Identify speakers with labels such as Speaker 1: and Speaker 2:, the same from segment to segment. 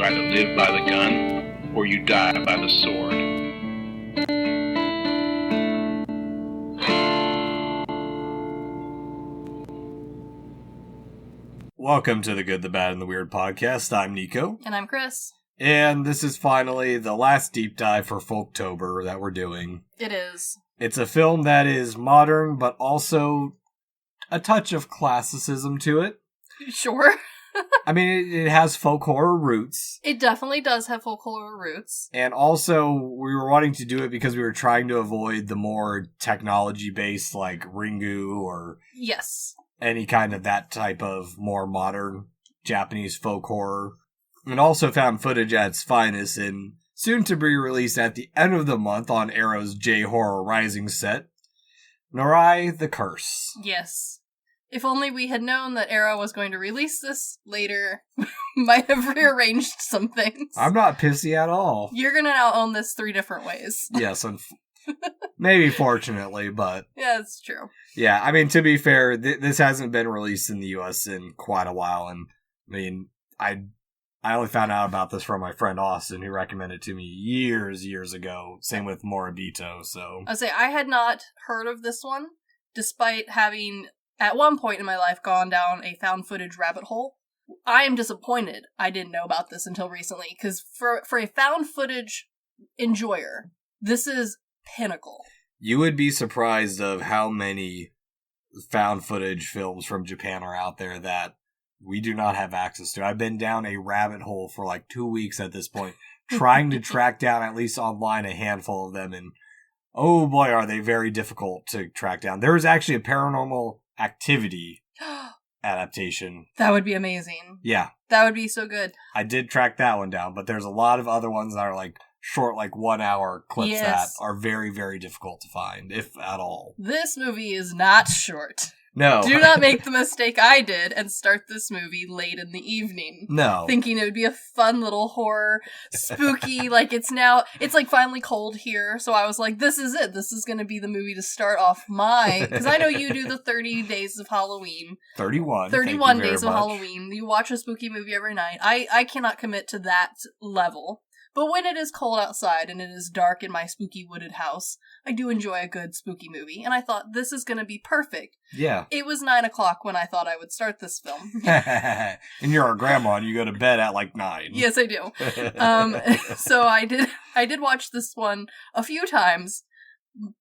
Speaker 1: You either live by the gun or you die by the sword.
Speaker 2: Welcome to the Good, the Bad, and the Weird podcast. I'm Nicho.
Speaker 3: And I'm Chris.
Speaker 2: And this is finally the last deep dive for Folktober that we're doing.
Speaker 3: It is.
Speaker 2: It's a film that is modern, but also a touch of classicism to it.
Speaker 3: Sure.
Speaker 2: I mean, it has folk horror roots.
Speaker 3: It definitely does have folk horror roots.
Speaker 2: And also, we were wanting to do it because we were trying to avoid the more technology-based, like Ringu or...
Speaker 3: Yes.
Speaker 2: Any kind of that type of more modern Japanese folk horror. And also found footage at its finest in soon to be released at the end of the month on Arrow's J-Horror Rising set, Noroi the Curse.
Speaker 3: Yes. If only we had known that Arrow was going to release this later, might have rearranged some things.
Speaker 2: I'm not pissy at all.
Speaker 3: You're gonna now own this 3 different ways.
Speaker 2: Yes, maybe fortunately, but...
Speaker 3: Yeah, it's true.
Speaker 2: Yeah, I mean, to be fair, this hasn't been released in the US in quite a while, and I mean, I only found out about this from my friend Austin, who recommended it to me years ago. Same with Moribito, so...
Speaker 3: I'll say, I had not heard of this one, despite having, at one point in my life, gone down a found footage rabbit hole. I am disappointed I didn't know about this until recently, because for a found footage enjoyer, this is pinnacle.
Speaker 2: You would be surprised of how many found footage films from Japan are out there that we do not have access to. I've been down a rabbit hole for like 2 weeks at this point, trying to track down, at least online, a handful of them, and oh boy, are they very difficult to track down. There is actually a Paranormal Activity adaptation.
Speaker 3: That would be amazing.
Speaker 2: Yeah.
Speaker 3: That would be so good.
Speaker 2: I did track that one down, but there's a lot of other ones that are like short, like 1 hour clips that are very, very difficult to find, if at all.
Speaker 3: This movie is not short.
Speaker 2: No. Do
Speaker 3: not make the mistake I did and start this movie late in the evening.
Speaker 2: No.
Speaker 3: Thinking it would be a fun little horror, spooky, it's like finally cold here, so I was like, this is it. This is going to be the movie to start off because I know you do the 30 days of Halloween.
Speaker 2: 31
Speaker 3: days of Halloween. You watch a spooky movie every night. I cannot commit to that level. But when it is cold outside and it is dark in my spooky wooded house, I do enjoy a good spooky movie. And I thought, this is going to be perfect.
Speaker 2: Yeah.
Speaker 3: It was 9 o'clock when I thought I would start this film.
Speaker 2: And you're a grandma and you go to bed at like 9.
Speaker 3: Yes, I do. So I did watch this one a few times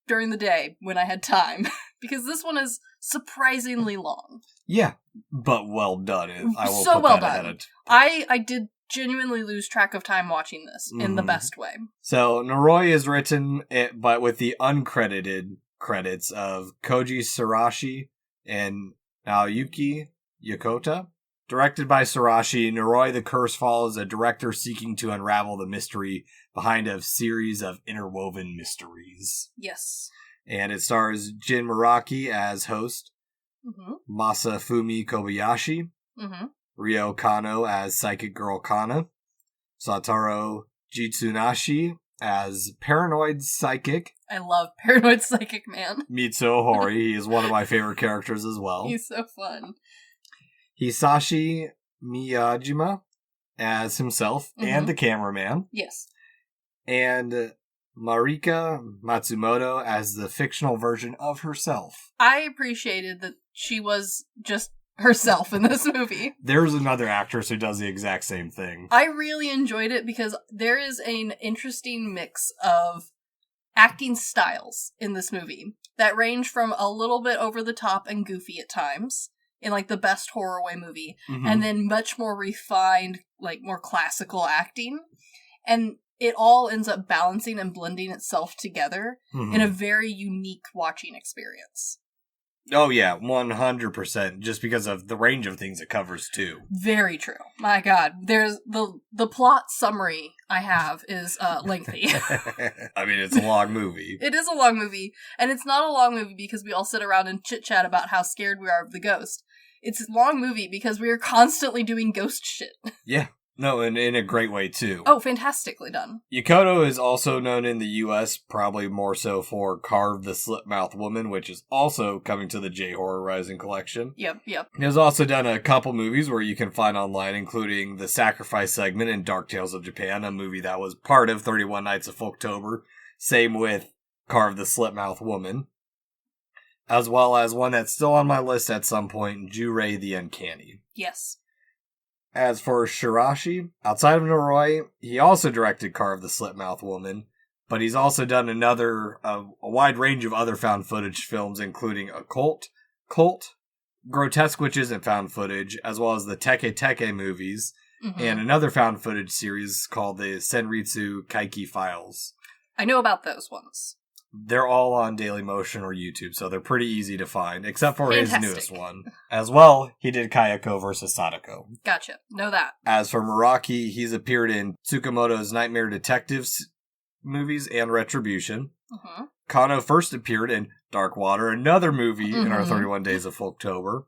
Speaker 3: during the day when I had time. Because this one is surprisingly long.
Speaker 2: Yeah, but well done. I will
Speaker 3: so
Speaker 2: put
Speaker 3: well
Speaker 2: that
Speaker 3: done. I did genuinely lose track of time watching this in the best way.
Speaker 2: So Noroi is written, but with the uncredited credits of Koji Sarashi and Naoyuki Yokota. Directed by Sarashi, Noroi the Curse follows a director seeking to unravel the mystery behind a series of interwoven mysteries.
Speaker 3: Yes.
Speaker 2: And it stars Jin Muraki as host, Masafumi Kobayashi, Ryo Kano as Psychic Girl Kana, Satoru Jitsunashi as Paranoid Psychic.
Speaker 3: I love Paranoid Psychic Man.
Speaker 2: Mitsuo Hori, he is one of my favorite characters as well.
Speaker 3: He's so fun.
Speaker 2: Hisashi Miyajima as himself and the cameraman.
Speaker 3: Yes.
Speaker 2: And Marika Matsumoto as the fictional version of herself.
Speaker 3: I appreciated that she was just herself in this movie.
Speaker 2: There's another actress who does the exact same thing.
Speaker 3: I really enjoyed it because there is an interesting mix of acting styles in this movie that range from a little bit over the top and goofy at times in the best horror way movie, and then much more refined, more classical acting. And it all ends up balancing and blending itself together in a very unique watching experience.
Speaker 2: Oh yeah, 100%, just because of the range of things it covers too.
Speaker 3: Very true. My God, there's the plot summary I have is lengthy.
Speaker 2: I mean, it's a long movie.
Speaker 3: It is a long movie, and it's not a long movie because we all sit around and chit-chat about how scared we are of the ghost. It's a long movie because we are constantly doing ghost shit.
Speaker 2: Yeah. No, and in a great way, too.
Speaker 3: Oh, fantastically done.
Speaker 2: Yokota is also known in the U.S., probably more so for Carve the Slipmouth Woman, which is also coming to the J-Horror Rising collection.
Speaker 3: Yep.
Speaker 2: He has also done a couple movies where you can find online, including The Sacrifice segment in Dark Tales of Japan, a movie that was part of 31 Nights of Folktober. Same with Carve the Slipmouth Woman. As well as one that's still on my list at some point, Jurei the Uncanny.
Speaker 3: Yes.
Speaker 2: As for Shirashi, outside of Noroi, he also directed Carve the Slipmouth Woman, but he's also done a wide range of other found footage films, including Occult, Cult, Grotesque Witches and Found Footage, as well as the Teke Teke movies, and another found footage series called the Senritsu Kaiki Files.
Speaker 3: I know about those ones.
Speaker 2: They're all on Dailymotion or YouTube, so they're pretty easy to find, except for his newest one. As well, he did Kayako vs. Sadako.
Speaker 3: Gotcha. Know that.
Speaker 2: As for Muraki, he's appeared in Tsukamoto's Nightmare Detectives movies and Retribution. Kano first appeared in Dark Water, another movie in our 31 Days of Folktober,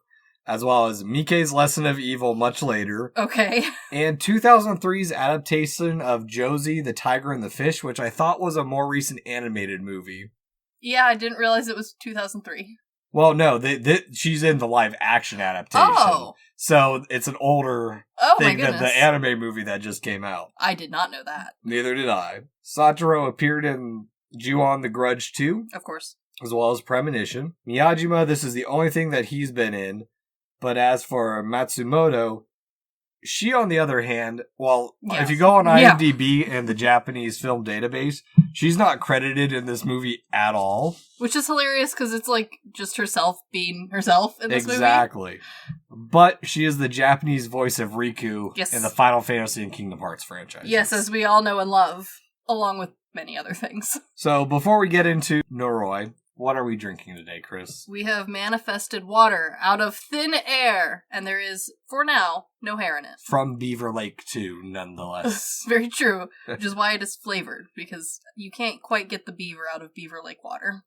Speaker 2: as well as Mike's Lesson of Evil much later.
Speaker 3: Okay.
Speaker 2: And 2003's adaptation of Josie, the Tiger and the Fish, which I thought was a more recent animated movie.
Speaker 3: Yeah, I didn't realize it was 2003.
Speaker 2: Well, no, she's in the live action adaptation.
Speaker 3: Oh.
Speaker 2: So it's an older thing than the anime movie that just came out.
Speaker 3: I did not know that.
Speaker 2: Neither did I. Satoru appeared in Ju-on the Grudge 2.
Speaker 3: Of course.
Speaker 2: As well as Premonition. Miyajima, this is the only thing that he's been in. But as for Matsumoto, she, on the other hand, if you go on IMDb and the Japanese film database, she's not credited in this movie at all.
Speaker 3: Which is hilarious because it's like just herself being herself in this movie.
Speaker 2: Exactly. But she is the Japanese voice of Riku in the Final Fantasy and Kingdom Hearts franchise.
Speaker 3: Yes, as we all know and love, along with many other things.
Speaker 2: So before we get into Noroi, what are we drinking today, Chris?
Speaker 3: We have manifested water out of thin air, and there is, for now, no hair in it.
Speaker 2: From Beaver Lake, too, nonetheless.
Speaker 3: Very true, which is why it is flavored, because you can't quite get the beaver out of Beaver Lake water.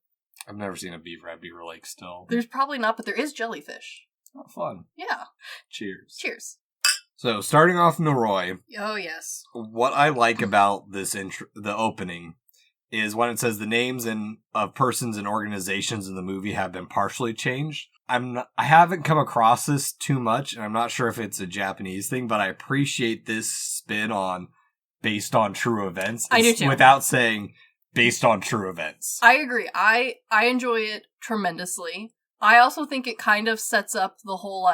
Speaker 2: I've never seen a beaver at Beaver Lake still.
Speaker 3: There's probably not, but there is jellyfish.
Speaker 2: Oh, fun.
Speaker 3: Yeah.
Speaker 2: Cheers.
Speaker 3: Cheers.
Speaker 2: So, starting off Noroi.
Speaker 3: Oh, yes.
Speaker 2: What I like about this the opening is when it says the names of persons and organizations in the movie have been partially changed. I haven't come across this too much, and I'm not sure if it's a Japanese thing, but I appreciate this spin on based on true events.
Speaker 3: I do too.
Speaker 2: Without saying based on true events.
Speaker 3: I agree. I enjoy it tremendously. I also think it kind of sets up the whole,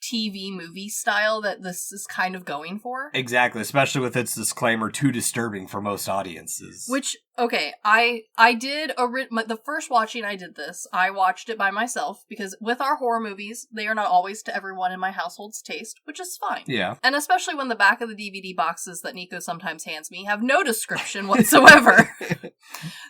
Speaker 3: TV movie style that this is kind of going for.
Speaker 2: Exactly, especially with its disclaimer, too disturbing for most audiences.
Speaker 3: Which, okay, I did, the first watching I did this, I watched it by myself, because with our horror movies, they are not always to everyone in my household's taste, which is fine.
Speaker 2: Yeah.
Speaker 3: And especially when the back of the DVD boxes that Nico sometimes hands me have no description whatsoever.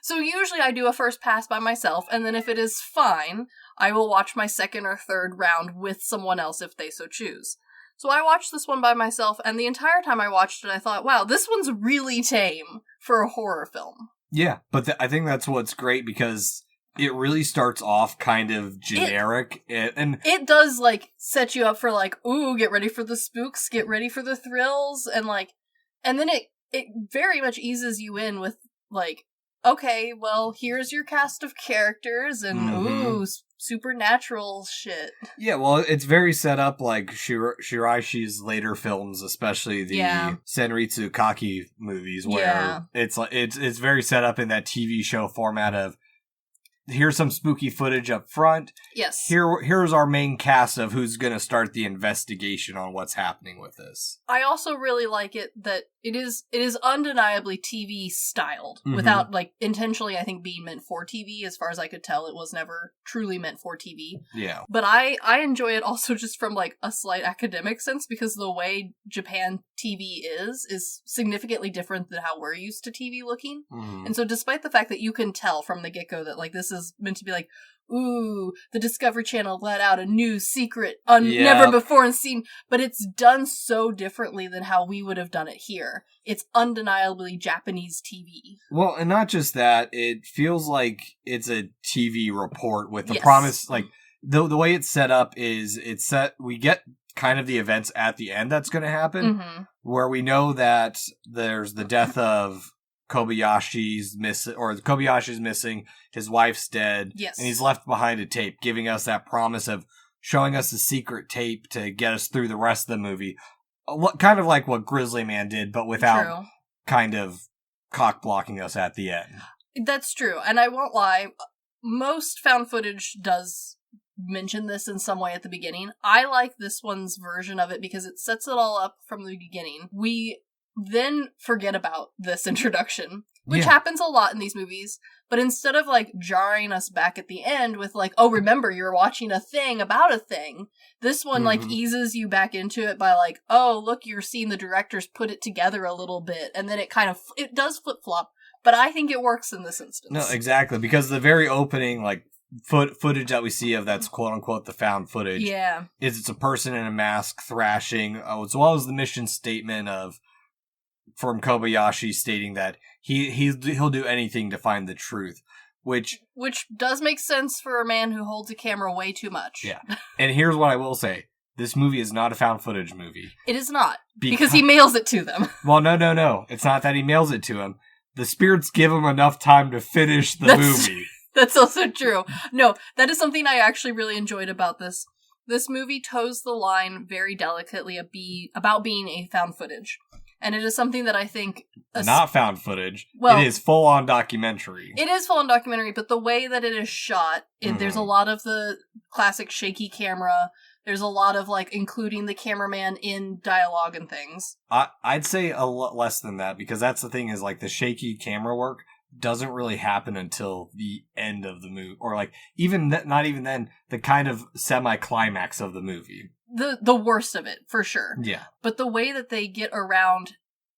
Speaker 3: So usually I do a first pass by myself, and then if it is fine, I will watch my second or third round with someone else if they so choose. So I watched this one by myself, and the entire time I watched it, I thought, wow, this one's really tame for a horror film.
Speaker 2: Yeah, but I think that's what's great, because it really starts off kind of generic, and
Speaker 3: it does, set you up for, ooh, get ready for the spooks, get ready for the thrills, and then it very much eases you in with, okay, well, here's your cast of characters, and ooh, supernatural shit.
Speaker 2: Yeah, well, it's very set up like Shiraishi's later films, especially the Senritsu Kaki movies, where it's very set up in that TV show format of, here's some spooky footage up front.
Speaker 3: Yes.
Speaker 2: Here's our main cast of who's going to start the investigation on what's happening with this.
Speaker 3: I also really like it that it is undeniably TV styled without intentionally, I think, being meant for TV. As far as I could tell, it was never truly meant for TV.
Speaker 2: Yeah.
Speaker 3: But I enjoy it also just from a slight academic sense, because the way Japan TV is significantly different than how we're used to TV looking. And so despite the fact that you can tell from the get-go that this is meant to be ooh, the Discovery Channel let out a new secret never before seen, but it's done so differently than how we would have done it here. It's undeniably Japanese TV.
Speaker 2: Well, and not just that, it feels like it's a TV report with the promise, the way it's set up is we get kind of the events at the end that's going to happen,
Speaker 3: Mm-hmm.
Speaker 2: where we know that there's the death of Kobayashi's missing, his wife's dead,
Speaker 3: Yes.
Speaker 2: and he's left behind a tape, giving us that promise of showing us a secret tape to get us through the rest of the movie. Kind of like what Grizzly Man did, but without
Speaker 3: True.
Speaker 2: kind of cock-blocking us at the end.
Speaker 3: That's true. And I won't lie, most found footage does mention this in some way at the beginning. I like this one's version of it because it sets it all up from the beginning. We then forget about this introduction, which happens a lot in these movies, but instead of like jarring us back at the end with like, oh, remember you're watching a thing about a thing, this one like eases you back into it by like, oh, look, you're seeing the directors put it together a little bit, and then it does flip-flop, but I think it works in this instance.
Speaker 2: No, exactly, because the very opening like footage that we see of that's quote-unquote the found footage is it's a person in a mask thrashing, as well as the mission statement from Kobayashi stating that he'll do anything to find the truth, which
Speaker 3: does make sense for a man who holds a camera way too much.
Speaker 2: Yeah. And here's what I will say. This movie is not a found footage movie.
Speaker 3: It is not. Because he mails it to them.
Speaker 2: Well, no. It's not that he mails it to him. The spirits give him enough time to finish the movie.
Speaker 3: That's also true. No, that is something I actually really enjoyed about this. This movie toes the line very delicately about being a found footage. And it is something that I think...
Speaker 2: Not found footage. Well, it is full-on documentary.
Speaker 3: It is full-on documentary, but the way that it is shot, there's a lot of the classic shaky camera. There's a lot of, like, including the cameraman in dialogue and things.
Speaker 2: I'd say a lot less than that, because that's the thing is, like, the shaky camera work doesn't really happen until the end of the movie. Or, like, not even then, the kind of semi-climax of the movie.
Speaker 3: The worst of it, for sure.
Speaker 2: Yeah.
Speaker 3: But the way that they get around,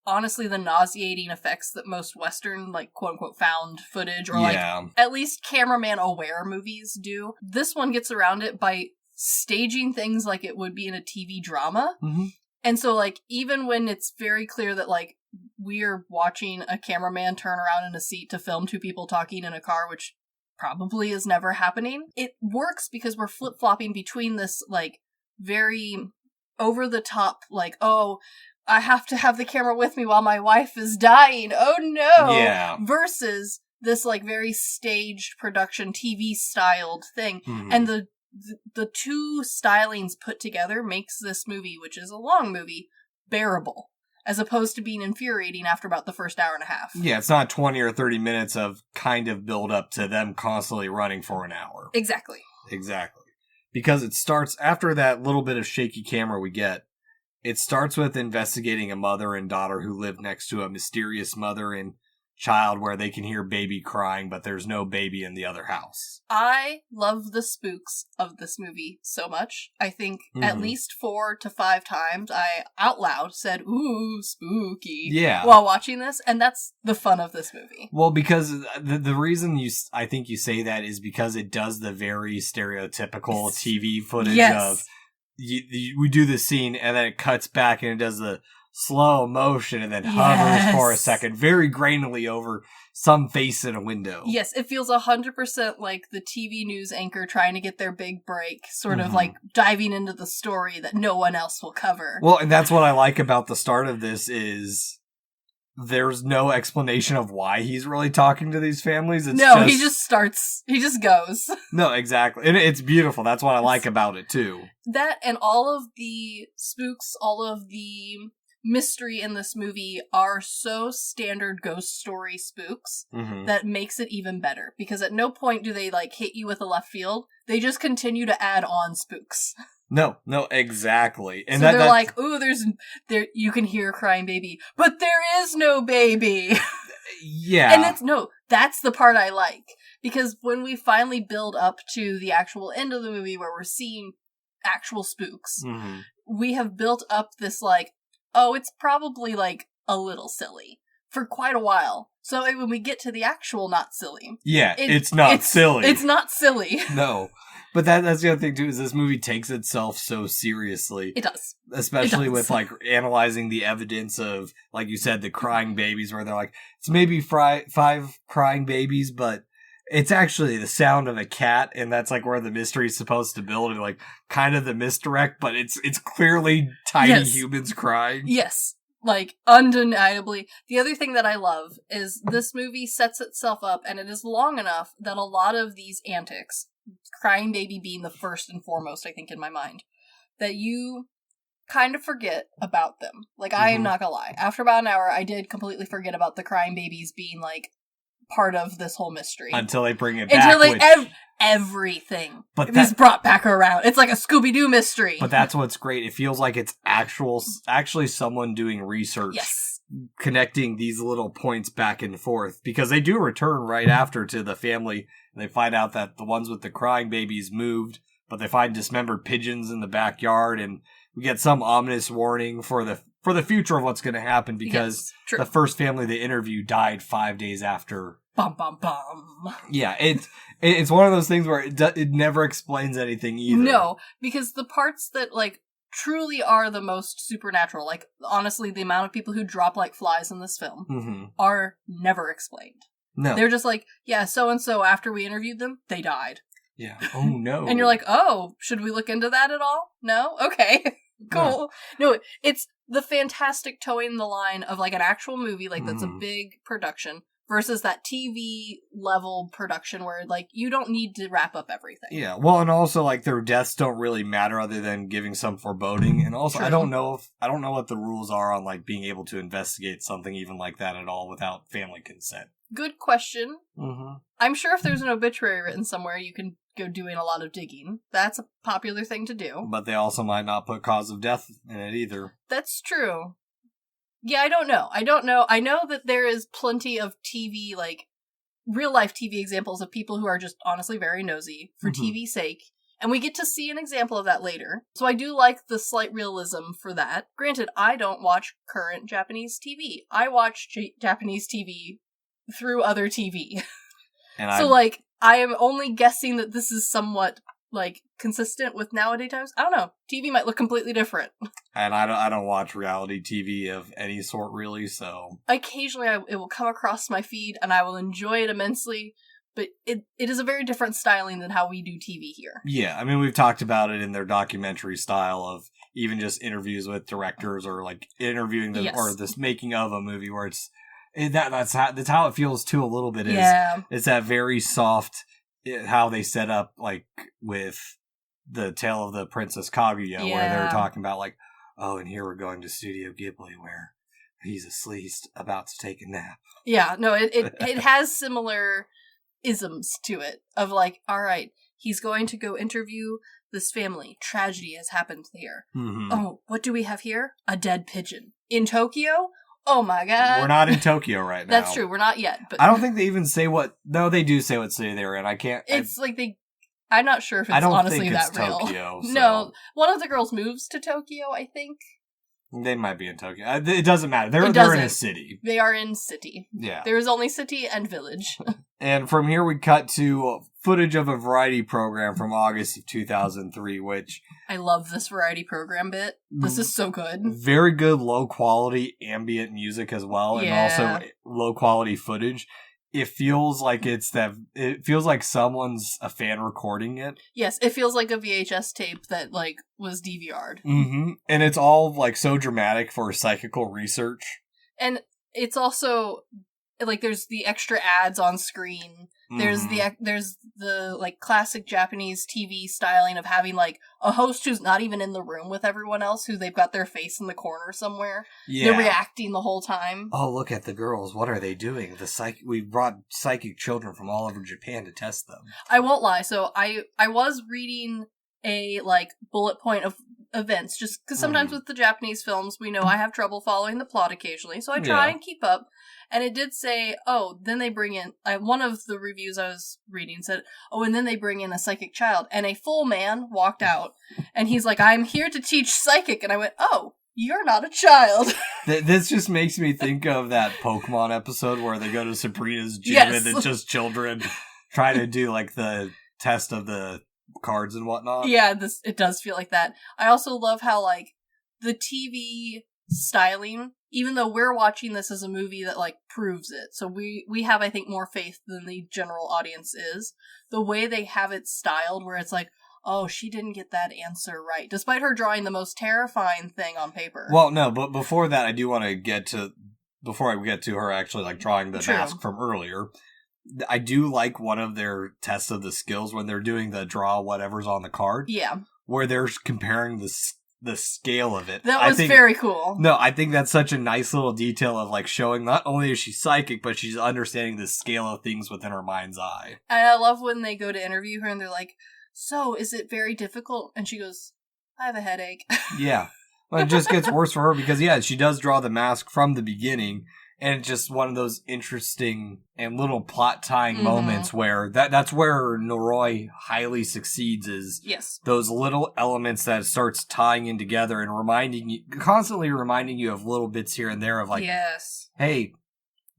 Speaker 3: honestly, the nauseating effects that most Western, like, quote-unquote, found footage, or, like, at least cameraman-aware movies do, this one gets around it by staging things like it would be in a TV drama.
Speaker 2: Mm-hmm.
Speaker 3: And so, like, even when it's very clear that, like, we're watching a cameraman turn around in a seat to film two people talking in a car, which probably is never happening, it works because we're flip-flopping between this, like, very over-the-top, like, oh, I have to have the camera with me while my wife is dying, oh no!
Speaker 2: Yeah.
Speaker 3: Versus this, like, very staged production, TV-styled thing. Mm-hmm. And the two stylings put together makes this movie, which is a long movie, bearable, as opposed to being infuriating after about the first hour and a half.
Speaker 2: Yeah, it's not 20 or 30 minutes of kind of build up to them constantly running for an hour.
Speaker 3: Exactly.
Speaker 2: Because it starts, after that little bit of shaky camera we get, it starts with investigating a mother and daughter who live next to a mysterious mother and child where they can hear baby crying, but there's no baby in the other house.
Speaker 3: I love the spooks of this movie so much. I think at least 4 to 5 times I out loud said, ooh, spooky, while watching this, and that's the fun of this movie.
Speaker 2: Well, because the reason I think you say that is because it does the very stereotypical TV footage of we do the scene and then it cuts back and it does the slow motion and then hovers for a second very grainily over some face in a window.
Speaker 3: Yes, it feels 100% like the TV news anchor trying to get their big break, sort of like diving into the story that no one else will cover.
Speaker 2: Well, and that's what I like about the start of this is there's no explanation of why he's really talking to these families.
Speaker 3: He just goes.
Speaker 2: No, exactly. And it's beautiful. That's what I like about it too.
Speaker 3: That and all of the spooks, all of the mystery in this movie are so standard ghost story spooks that makes it even better, because at no point do they like hit you with a left field. They just continue to add on spooks.
Speaker 2: No, exactly. And
Speaker 3: so they're like, ooh, you can hear a crying baby, but there is no baby.
Speaker 2: Yeah.
Speaker 3: And that's the part I like, because when we finally build up to the actual end of the movie where we're seeing actual spooks, we have built up this like, oh, it's probably, like, a little silly for quite a while. So when we get to the actual not silly...
Speaker 2: Yeah, it's not silly.
Speaker 3: It's not silly.
Speaker 2: No. But that's the other thing, too, is this movie takes itself so seriously.
Speaker 3: It does.
Speaker 2: Especially with, like, analyzing the evidence of, like you said, the crying babies, where they're like, it's maybe 5 crying babies, but it's actually the sound of a cat, and that's like where the mystery is supposed to build, and like kind of the misdirect, but it's clearly tiny humans crying.
Speaker 3: Yes. Like, undeniably. The other thing that I love is this movie sets itself up, and it is long enough that a lot of these antics, crying baby being the first and foremost, I think, in my mind, that you kind of forget about them. Like, I am not gonna lie. After about an hour, I did completely forget about the crying babies being, like, part of this whole mystery.
Speaker 2: Until they bring it back.
Speaker 3: Everything is brought back around. It's like a Scooby-Doo mystery.
Speaker 2: But that's what's great. It feels like it's actually someone doing research.
Speaker 3: Yes.
Speaker 2: Connecting these little points back and forth. Because they do return right after to the family. And they find out that the ones with the crying babies moved. But they find dismembered pigeons in the backyard. And we get some ominous warning for the future of what's going to happen. Because the first family they interviewed died 5 days after.
Speaker 3: Bum, bum, bum.
Speaker 2: Yeah, it's one of those things where it never explains anything either.
Speaker 3: No, because the parts that, like, truly are the most supernatural, like, honestly, the amount of people who drop like flies in this film are never explained.
Speaker 2: No.
Speaker 3: They're just like, yeah, so-and-so, after we interviewed them, they died.
Speaker 2: Yeah. Oh, no.
Speaker 3: And you're like, oh, should we look into that at all? No? Okay. Cool. No, it's the fantastic towing the line of, like, an actual movie, like, that's a big production, versus that TV level production where, like, you don't need to wrap up everything.
Speaker 2: Yeah, well, and also, like, their deaths don't really matter other than giving some foreboding. And also, I don't know what the rules are on, like, being able to investigate something even like that at all without family consent.
Speaker 3: Good question. I'm sure if there's an obituary written somewhere, you can go doing a lot of digging. That's a popular thing to do.
Speaker 2: But they also might not put cause of death in it either.
Speaker 3: That's true. Yeah, I don't know. I know that there is plenty of TV, like, real-life TV examples of people who are just honestly very nosy for TV's sake, and we get to see an example of that later. So I do like the slight realism for that. Granted, I don't watch current Japanese TV. I watch Japanese TV through other TV. And so, like, I am only guessing that this is somewhat, like, consistent with nowadays times. I don't know. TV might look completely different.
Speaker 2: And I don't watch reality TV of any sort, really, so...
Speaker 3: Occasionally, it will come across my feed, and I will enjoy it immensely, but it is a very different styling than how we do TV here.
Speaker 2: Yeah, I mean, we've talked about it in their documentary style of even just interviews with directors or, like, interviewing them, or this making of a movie where it's... That's how it feels, too, a little bit. It's that very soft... how they set up, like, with the Tale of the Princess Kaguya, where they're talking about, like, oh, and here we're going to Studio Ghibli, where he's asleep, about to take a nap. Yeah, no, it has similar isms to it, of, like, alright, he's going to go interview this family. Tragedy has happened here. Oh, what do we have here? A dead pigeon. In Tokyo? Oh my god. We're not in Tokyo right now. That's true, we're not yet. But I don't think they even say what... No, they do say what city they're in. I can't... It's like they... I'm not sure if it's honestly that real. Tokyo, so. No, one of the girls moves to Tokyo, I think. They might be in Tokyo. It doesn't matter. They're in a city. They are in city. Yeah. There is only city and village. And from here we cut to footage of a variety program from August of 2003, which... I love this variety program bit. This is so good. Very good low-quality ambient music as well, and also low-quality footage. It feels like it feels like someone's a fan recording it. Yes, it feels like a VHS tape that, like, was DVR'd. And it's all, like, so dramatic for psychical research. And it's also... like, there's the extra ads on screen. There's the like classic Japanese TV styling of having like a host who's not even in the room with everyone else, who they've got their face in the corner somewhere. Yeah. They're reacting the whole time. Oh, look at the girls. What are they doing? We brought psychic children from all over Japan to test them. I won't lie. So I was reading a like bullet point of events, just because sometimes with the Japanese films, we know I have trouble following the plot occasionally, so I try and keep up. And it did say, oh, then they bring in, one of the reviews I was reading said, oh, and then they bring in a psychic child. And a full man walked out, and he's like, I'm here to teach psychic. And I went, oh, you're not a child. This just makes me think of that Pokemon episode where they go to Sabrina's gym and it's just children trying to do, like, the test of the cards and whatnot. Yeah, it does feel like that. I also love how, like, the TV
Speaker 3: styling, even though we're watching this as a movie that, like, proves it. So we have, I think, more faith than the general audience is. The way they have it styled, where it's like, oh, she didn't get that answer right, despite her drawing the most terrifying thing on paper.
Speaker 2: Well, no, but before that, I do want to get to, before I get to her actually, like, drawing the
Speaker 3: True.
Speaker 2: mask from earlier, I do like one of their tests of the skills when they're doing the draw whatever's on the card.
Speaker 3: Yeah.
Speaker 2: Where they're comparing the scale of it.
Speaker 3: That was very cool.
Speaker 2: No, I think that's such a nice little detail of, like, showing not only is she psychic, but she's understanding the scale of things within her mind's eye.
Speaker 3: And I love when they go to interview her and they're like, so, is it very difficult? And she goes, I have a headache.
Speaker 2: Yeah. Well, it just gets worse for her because, yeah, she does draw the mask from the beginning, and it's just one of those interesting and little plot-tying moments where that's where Noroi highly succeeds, is
Speaker 3: yes,
Speaker 2: those little elements that starts tying in together and constantly reminding you of little bits here and there of, like,
Speaker 3: yes,
Speaker 2: hey,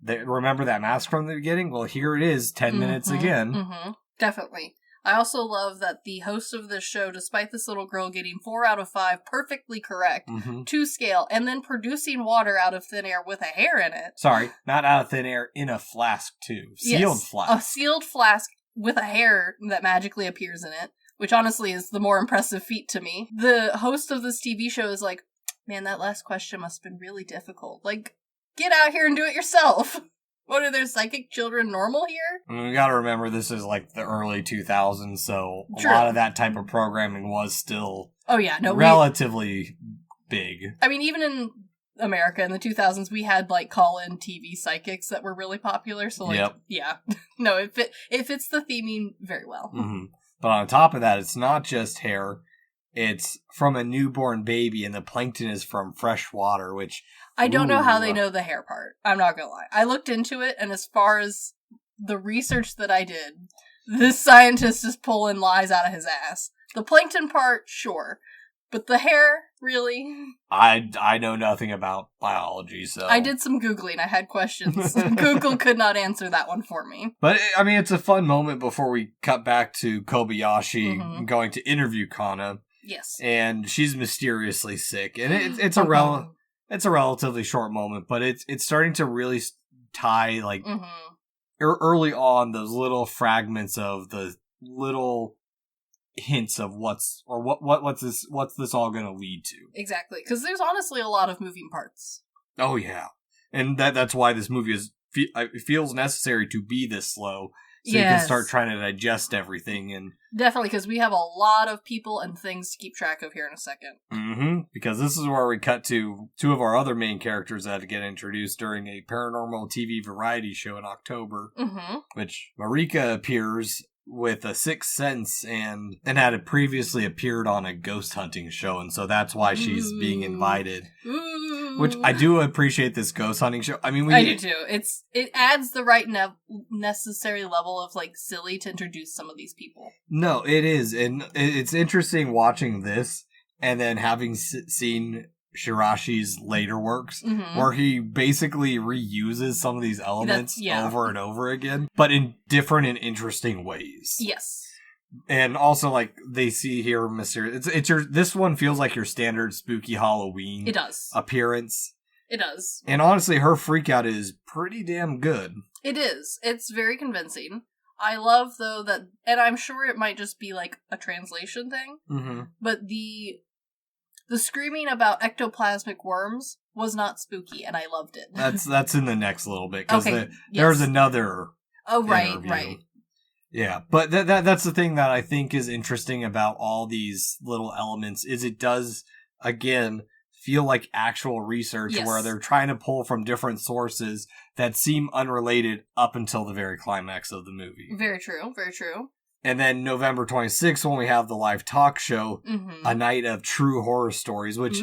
Speaker 2: remember that mask from the beginning? Well, here it is, 10 minutes again.
Speaker 3: Mm-hmm. Definitely. I also love that the host of this show, despite this little girl getting 4 out of 5 perfectly correct to scale, and then producing water out of thin air with a hair in it.
Speaker 2: Sorry, not out of thin air, in a flask too. Sealed flask.
Speaker 3: A sealed flask with a hair that magically appears in it, which honestly is the more impressive feat to me. The host of this TV show is like, man, that last question must have been really difficult. Like, get out here and do it yourself. What, are there psychic children normal here?
Speaker 2: I mean, we gotta remember this is like the early 2000s, so
Speaker 3: True.
Speaker 2: A lot of that type of programming was still relatively big.
Speaker 3: I mean, even in America in the 2000s, we had, like, call-in TV psychics that were really popular, so, like, yeah. No, it fits the theming very well.
Speaker 2: Mm-hmm. But on top of that, it's not just hair. It's from a newborn baby, and the plankton is from fresh water, which...
Speaker 3: I don't know how they know the hair part. I'm not gonna lie. I looked into it, and as far as the research that I did, this scientist is pulling lies out of his ass. The plankton part, sure. But the hair, really?
Speaker 2: I know nothing about biology, so...
Speaker 3: I did some Googling. I had questions. Google could not answer that one for me.
Speaker 2: But, I mean, it's a fun moment before we cut back to Kobayashi going to interview Kana.
Speaker 3: Yes.
Speaker 2: And she's mysteriously sick. And it's a relatively short moment, but it's starting to really tie, like, early on, those little fragments of the little hints of what's this all going to lead to.
Speaker 3: Exactly, because there's honestly a lot of moving parts.
Speaker 2: Oh yeah, and that's why this movie it feels necessary to be this slow, so you can start trying to digest everything. And
Speaker 3: definitely, because we have a lot of people and things to keep track of here in a second.
Speaker 2: Because this is where we cut to 2 of our other main characters that get introduced during a paranormal TV variety show in October, which Marika appears with a sixth sense and had previously appeared on a ghost hunting show, and so that's why she's being invited. Which I do appreciate this ghost hunting show. I mean,
Speaker 3: I do too. It adds the right necessary level of, like, silly to introduce some of these people. No,
Speaker 2: it is, and it's interesting watching this and then having seen Shirashi's later works, where he basically reuses some of these elements over and over again, but in different and interesting ways.
Speaker 3: Yes.
Speaker 2: And also, like, they see here, this one feels like your standard spooky Halloween appearance.
Speaker 3: It does.
Speaker 2: And honestly, her freakout is pretty damn good.
Speaker 3: It is. It's very convincing. I love, though, that, and I'm sure it might just be, like, a translation thing, but the screaming about ectoplasmic worms was not spooky, and I loved it.
Speaker 2: That's in the next little bit, because there's another interview.
Speaker 3: Right.
Speaker 2: Yeah, but that's the thing that I think is interesting about all these little elements, is it does, again, feel like actual research where they're trying to pull from different sources that seem unrelated up until the very climax of the movie.
Speaker 3: Very true, very true.
Speaker 2: And then November 26th, when we have the live talk show, A Night of True Horror Stories, which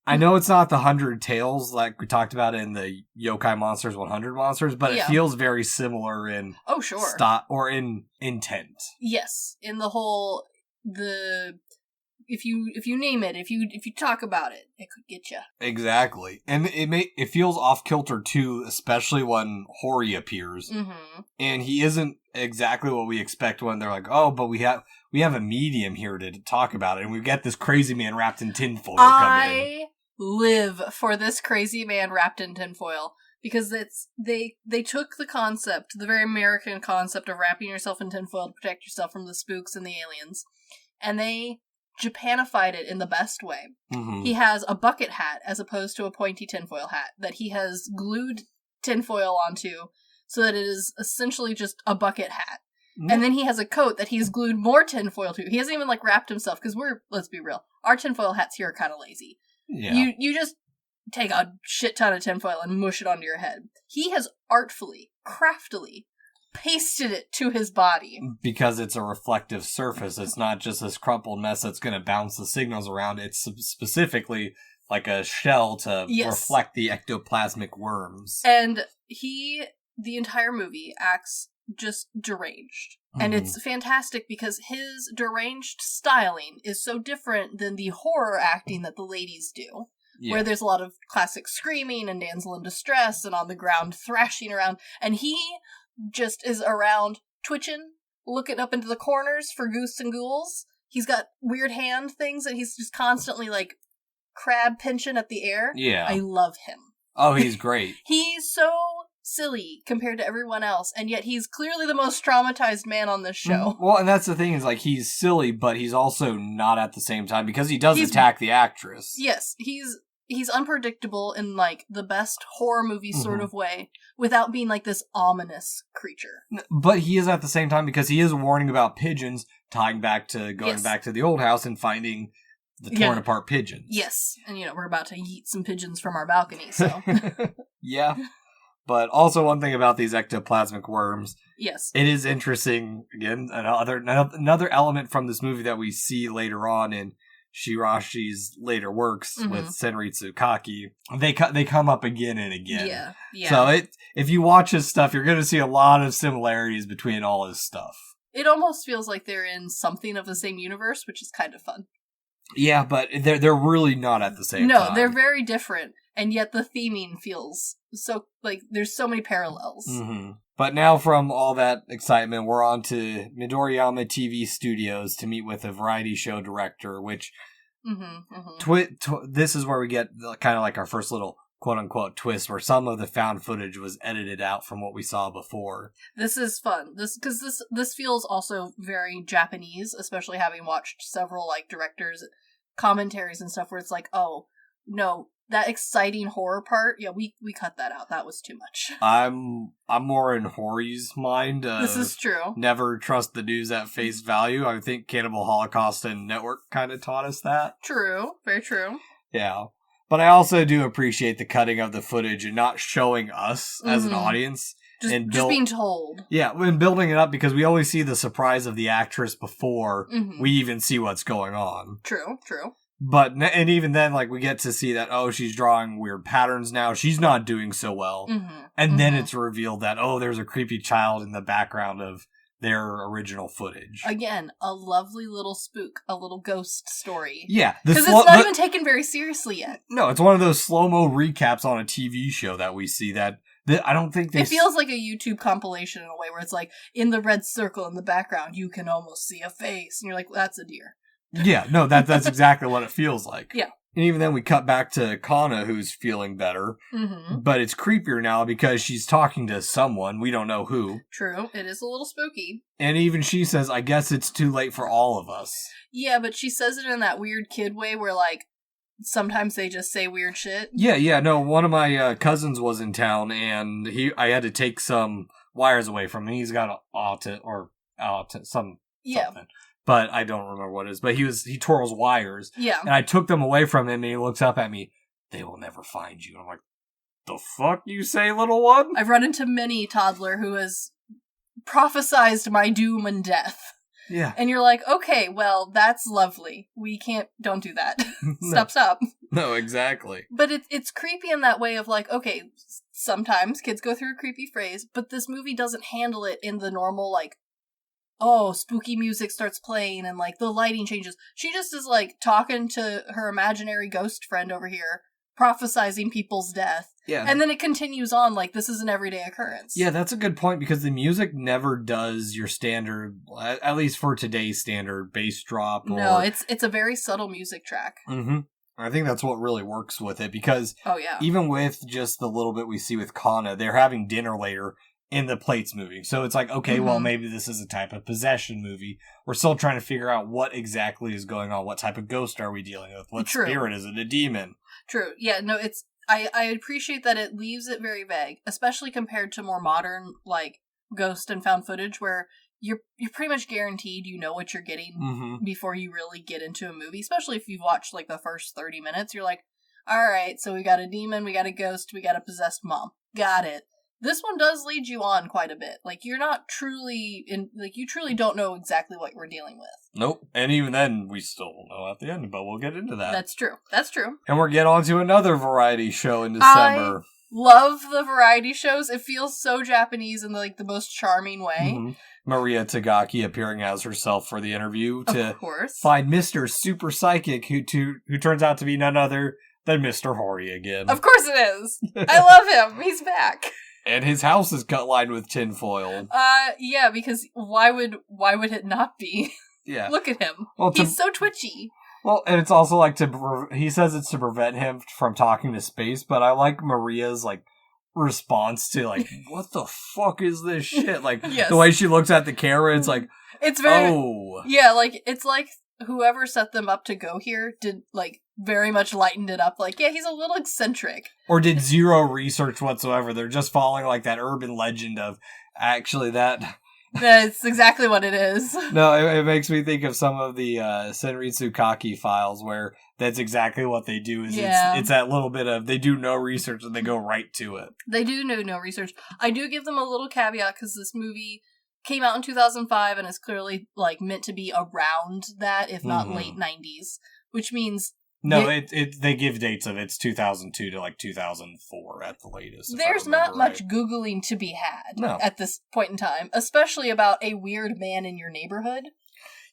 Speaker 2: I know it's not the 100 Tales like we talked about in the Yokai Monsters 100 Monsters, but it feels very similar in or in intent.
Speaker 3: Yes, in the whole if you name it, if you talk about it, it could get you.
Speaker 2: Exactly. And it feels off kilter too, especially when Hori appears. And he isn't exactly what we expect when they're like, "Oh, but we have a medium here to talk about it, and we've got this crazy man wrapped in tinfoil come in."
Speaker 3: live for this crazy man wrapped in tinfoil. Because they took the concept, the very American concept of wrapping yourself in tinfoil to protect yourself from the spooks and the aliens, and they Japanified it in the best way. Mm-hmm. He has a bucket hat as opposed to a pointy tinfoil hat that he has glued tinfoil onto so that it is essentially just a bucket hat. Mm-hmm. And then he has a coat that he's glued more tinfoil to. He hasn't even wrapped himself, because let's be real, our tinfoil hats here are kind of lazy. Yeah. You just take a shit ton of tinfoil and mush it onto your head. He has artfully, craftily pasted it to his body.
Speaker 2: Because it's a reflective surface. It's not just this crumpled mess that's going to bounce the signals around. It's specifically like a shell to reflect the ectoplasmic worms.
Speaker 3: And the entire movie, acts just deranged. Mm-hmm. And it's fantastic because his deranged styling is so different than the horror acting that the ladies do. Yeah. Where there's a lot of classic screaming and damsel in distress and on the ground thrashing around. And he just is around twitching, looking up into the corners for goose and ghouls. He's got weird hand things that he's just constantly crab pinching at the air.
Speaker 2: Yeah.
Speaker 3: I love him.
Speaker 2: Oh, he's great.
Speaker 3: He's so silly compared to everyone else, and yet he's clearly the most traumatized man on this show.
Speaker 2: Well, and that's the thing, is he's silly, but he's also not at the same time, because he does attack the actress.
Speaker 3: Yes, he's unpredictable in the best horror movie sort of way, without being this ominous creature.
Speaker 2: But he is at the same time, because he is warning about pigeons, going back to the old house and finding the torn apart pigeons.
Speaker 3: Yes, and we're about to yeet some pigeons from our balcony, so.
Speaker 2: Yeah. But also one thing about these ectoplasmic worms.
Speaker 3: Yes.
Speaker 2: It is interesting, again, another element from this movie that we see later on in Shirashi's later works with Senritsu Kaki. They come up again and again.
Speaker 3: Yeah, yeah.
Speaker 2: So if you watch his stuff, you're going to see a lot of similarities between all his stuff.
Speaker 3: It almost feels like they're in something of the same universe, which is kind of fun.
Speaker 2: Yeah, but they're really not at the same time.
Speaker 3: No, they're very different, and yet the theming feels so, there's so many parallels. Mm-hmm.
Speaker 2: But now, from all that excitement, we're on to Midoriyama TV Studios to meet with a variety show director, which this is where we get kind of our first little quote-unquote twist, where some of the found footage was edited out from what we saw before.
Speaker 3: This is fun. This feels also very Japanese, especially having watched several directors' commentaries and stuff where it's oh, no, that exciting horror part, yeah, we cut that out. That was too much.
Speaker 2: I'm more in Hori's mind.
Speaker 3: This is true.
Speaker 2: Never trust the news at face value. I think Cannibal Holocaust and Network kind of taught us that.
Speaker 3: True. Very true.
Speaker 2: Yeah. But I also do appreciate the cutting of the footage and not showing us as an audience.
Speaker 3: Just being told.
Speaker 2: Yeah, when building it up, because we only see the surprise of the actress before we even see what's going on.
Speaker 3: True.
Speaker 2: But, and even then, we get to see that, she's drawing weird patterns now. She's not doing so well. Mm-hmm. And then it's revealed that, there's a creepy child in the background of their original footage.
Speaker 3: Again, a lovely little spook, a little ghost story.
Speaker 2: Yeah.
Speaker 3: Because it's not even taken very seriously yet.
Speaker 2: No, it's one of those slow-mo recaps on a TV show that we see that I don't think
Speaker 3: it feels like a YouTube compilation in a way where it's in the red circle in the background, you can almost see a face. And you're well, that's a deer.
Speaker 2: Yeah, no, that's exactly what it feels like.
Speaker 3: Yeah.
Speaker 2: And even then we cut back to Kana, who's feeling better. Mm-hmm. But it's creepier now because she's talking to someone. We don't know who.
Speaker 3: True. It is a little spooky.
Speaker 2: And even she says, I guess it's too late for all of us.
Speaker 3: Yeah, but she says it in that weird kid way where, sometimes they just say weird shit.
Speaker 2: Yeah, no, one of my cousins was in town, and I had to take some wires away from him. He's got something. But I don't remember what it is. But he tore his wires.
Speaker 3: Yeah.
Speaker 2: And I took them away from him, and he looks up at me. They will never find you. And I'm like, the fuck you say, little one?
Speaker 3: I've run into many toddler who has prophesized my doom and death.
Speaker 2: Yeah.
Speaker 3: And you're okay, well, that's lovely. Don't do that. Stop.
Speaker 2: No, exactly.
Speaker 3: But it's creepy in that way of okay, sometimes kids go through a creepy phase, but this movie doesn't handle it in the normal, spooky music starts playing and the lighting changes. She just is talking to her imaginary ghost friend over here, prophesizing people's death.
Speaker 2: Yeah.
Speaker 3: And then it continues on this is an everyday occurrence.
Speaker 2: Yeah, that's a good point, because the music never does your standard, at least for today's standard, bass drop.
Speaker 3: No, it's a very subtle music track.
Speaker 2: Mm-hmm. I think that's what really works with it, because
Speaker 3: Oh, yeah.
Speaker 2: even with just the little bit we see with Kana, they're having dinner later and the plates moving. So it's like, okay, well, maybe this is a type of possession movie. We're still trying to figure out what exactly is going on. What type of ghost are we dealing with? What spirit is it? A demon?
Speaker 3: True. Yeah, no, it's... I appreciate that it leaves it very vague, especially compared to more modern, like, ghost and found footage, where you're pretty much guaranteed you know what you're getting before you really get into a movie, especially if you've watched, like, the first 30 minutes. You're like, alright, so we got a demon, we got a ghost, we got a possessed mom. Got it. This one does lead you on quite a bit. Like, you're not truly you truly don't know exactly what we're dealing with.
Speaker 2: Nope. And even then, we still don't know at the end, but we'll get into that.
Speaker 3: That's true. That's true.
Speaker 2: And we'll get on to another variety show in December.
Speaker 3: Love the variety shows. It feels so Japanese in, like, the most charming way.
Speaker 2: Maria Tagaki appearing as herself for the interview to find Mr. Super Psychic, who turns out to be none other than Mr. Hori again.
Speaker 3: Of course it is. I love him. He's back.
Speaker 2: And his house is cut lined with tinfoil.
Speaker 3: Yeah, because why would it not be?
Speaker 2: Yeah.
Speaker 3: Look at him.
Speaker 2: Well,
Speaker 3: he's so twitchy.
Speaker 2: Well, and it's also like he says it's to prevent him from talking to space, but I like Maria's, like, response to, like, what the fuck is this shit? Like, the way she looks at the camera, it's like,
Speaker 3: it's very,
Speaker 2: oh.
Speaker 3: Yeah, like, it's like whoever set them up to go here did, like, very much lightened it up. Like, yeah, he's a little eccentric.
Speaker 2: Or did zero research whatsoever. They're just following, like, that urban legend of, actually, that...
Speaker 3: That's exactly what it is.
Speaker 2: No, it makes me think of some of the Senritsu Kaki files where that's exactly what they do. Is it's that little bit of, they do no research and they go right to it.
Speaker 3: They do no research. I do give them a little caveat because this movie came out in 2005 and is clearly, like, meant to be around that, if not late 90s, which means...
Speaker 2: No, they give dates of it's 2002 to, like, 2004 at the latest.
Speaker 3: There's not much Googling to be had at this point in time, especially about a weird man in your neighborhood.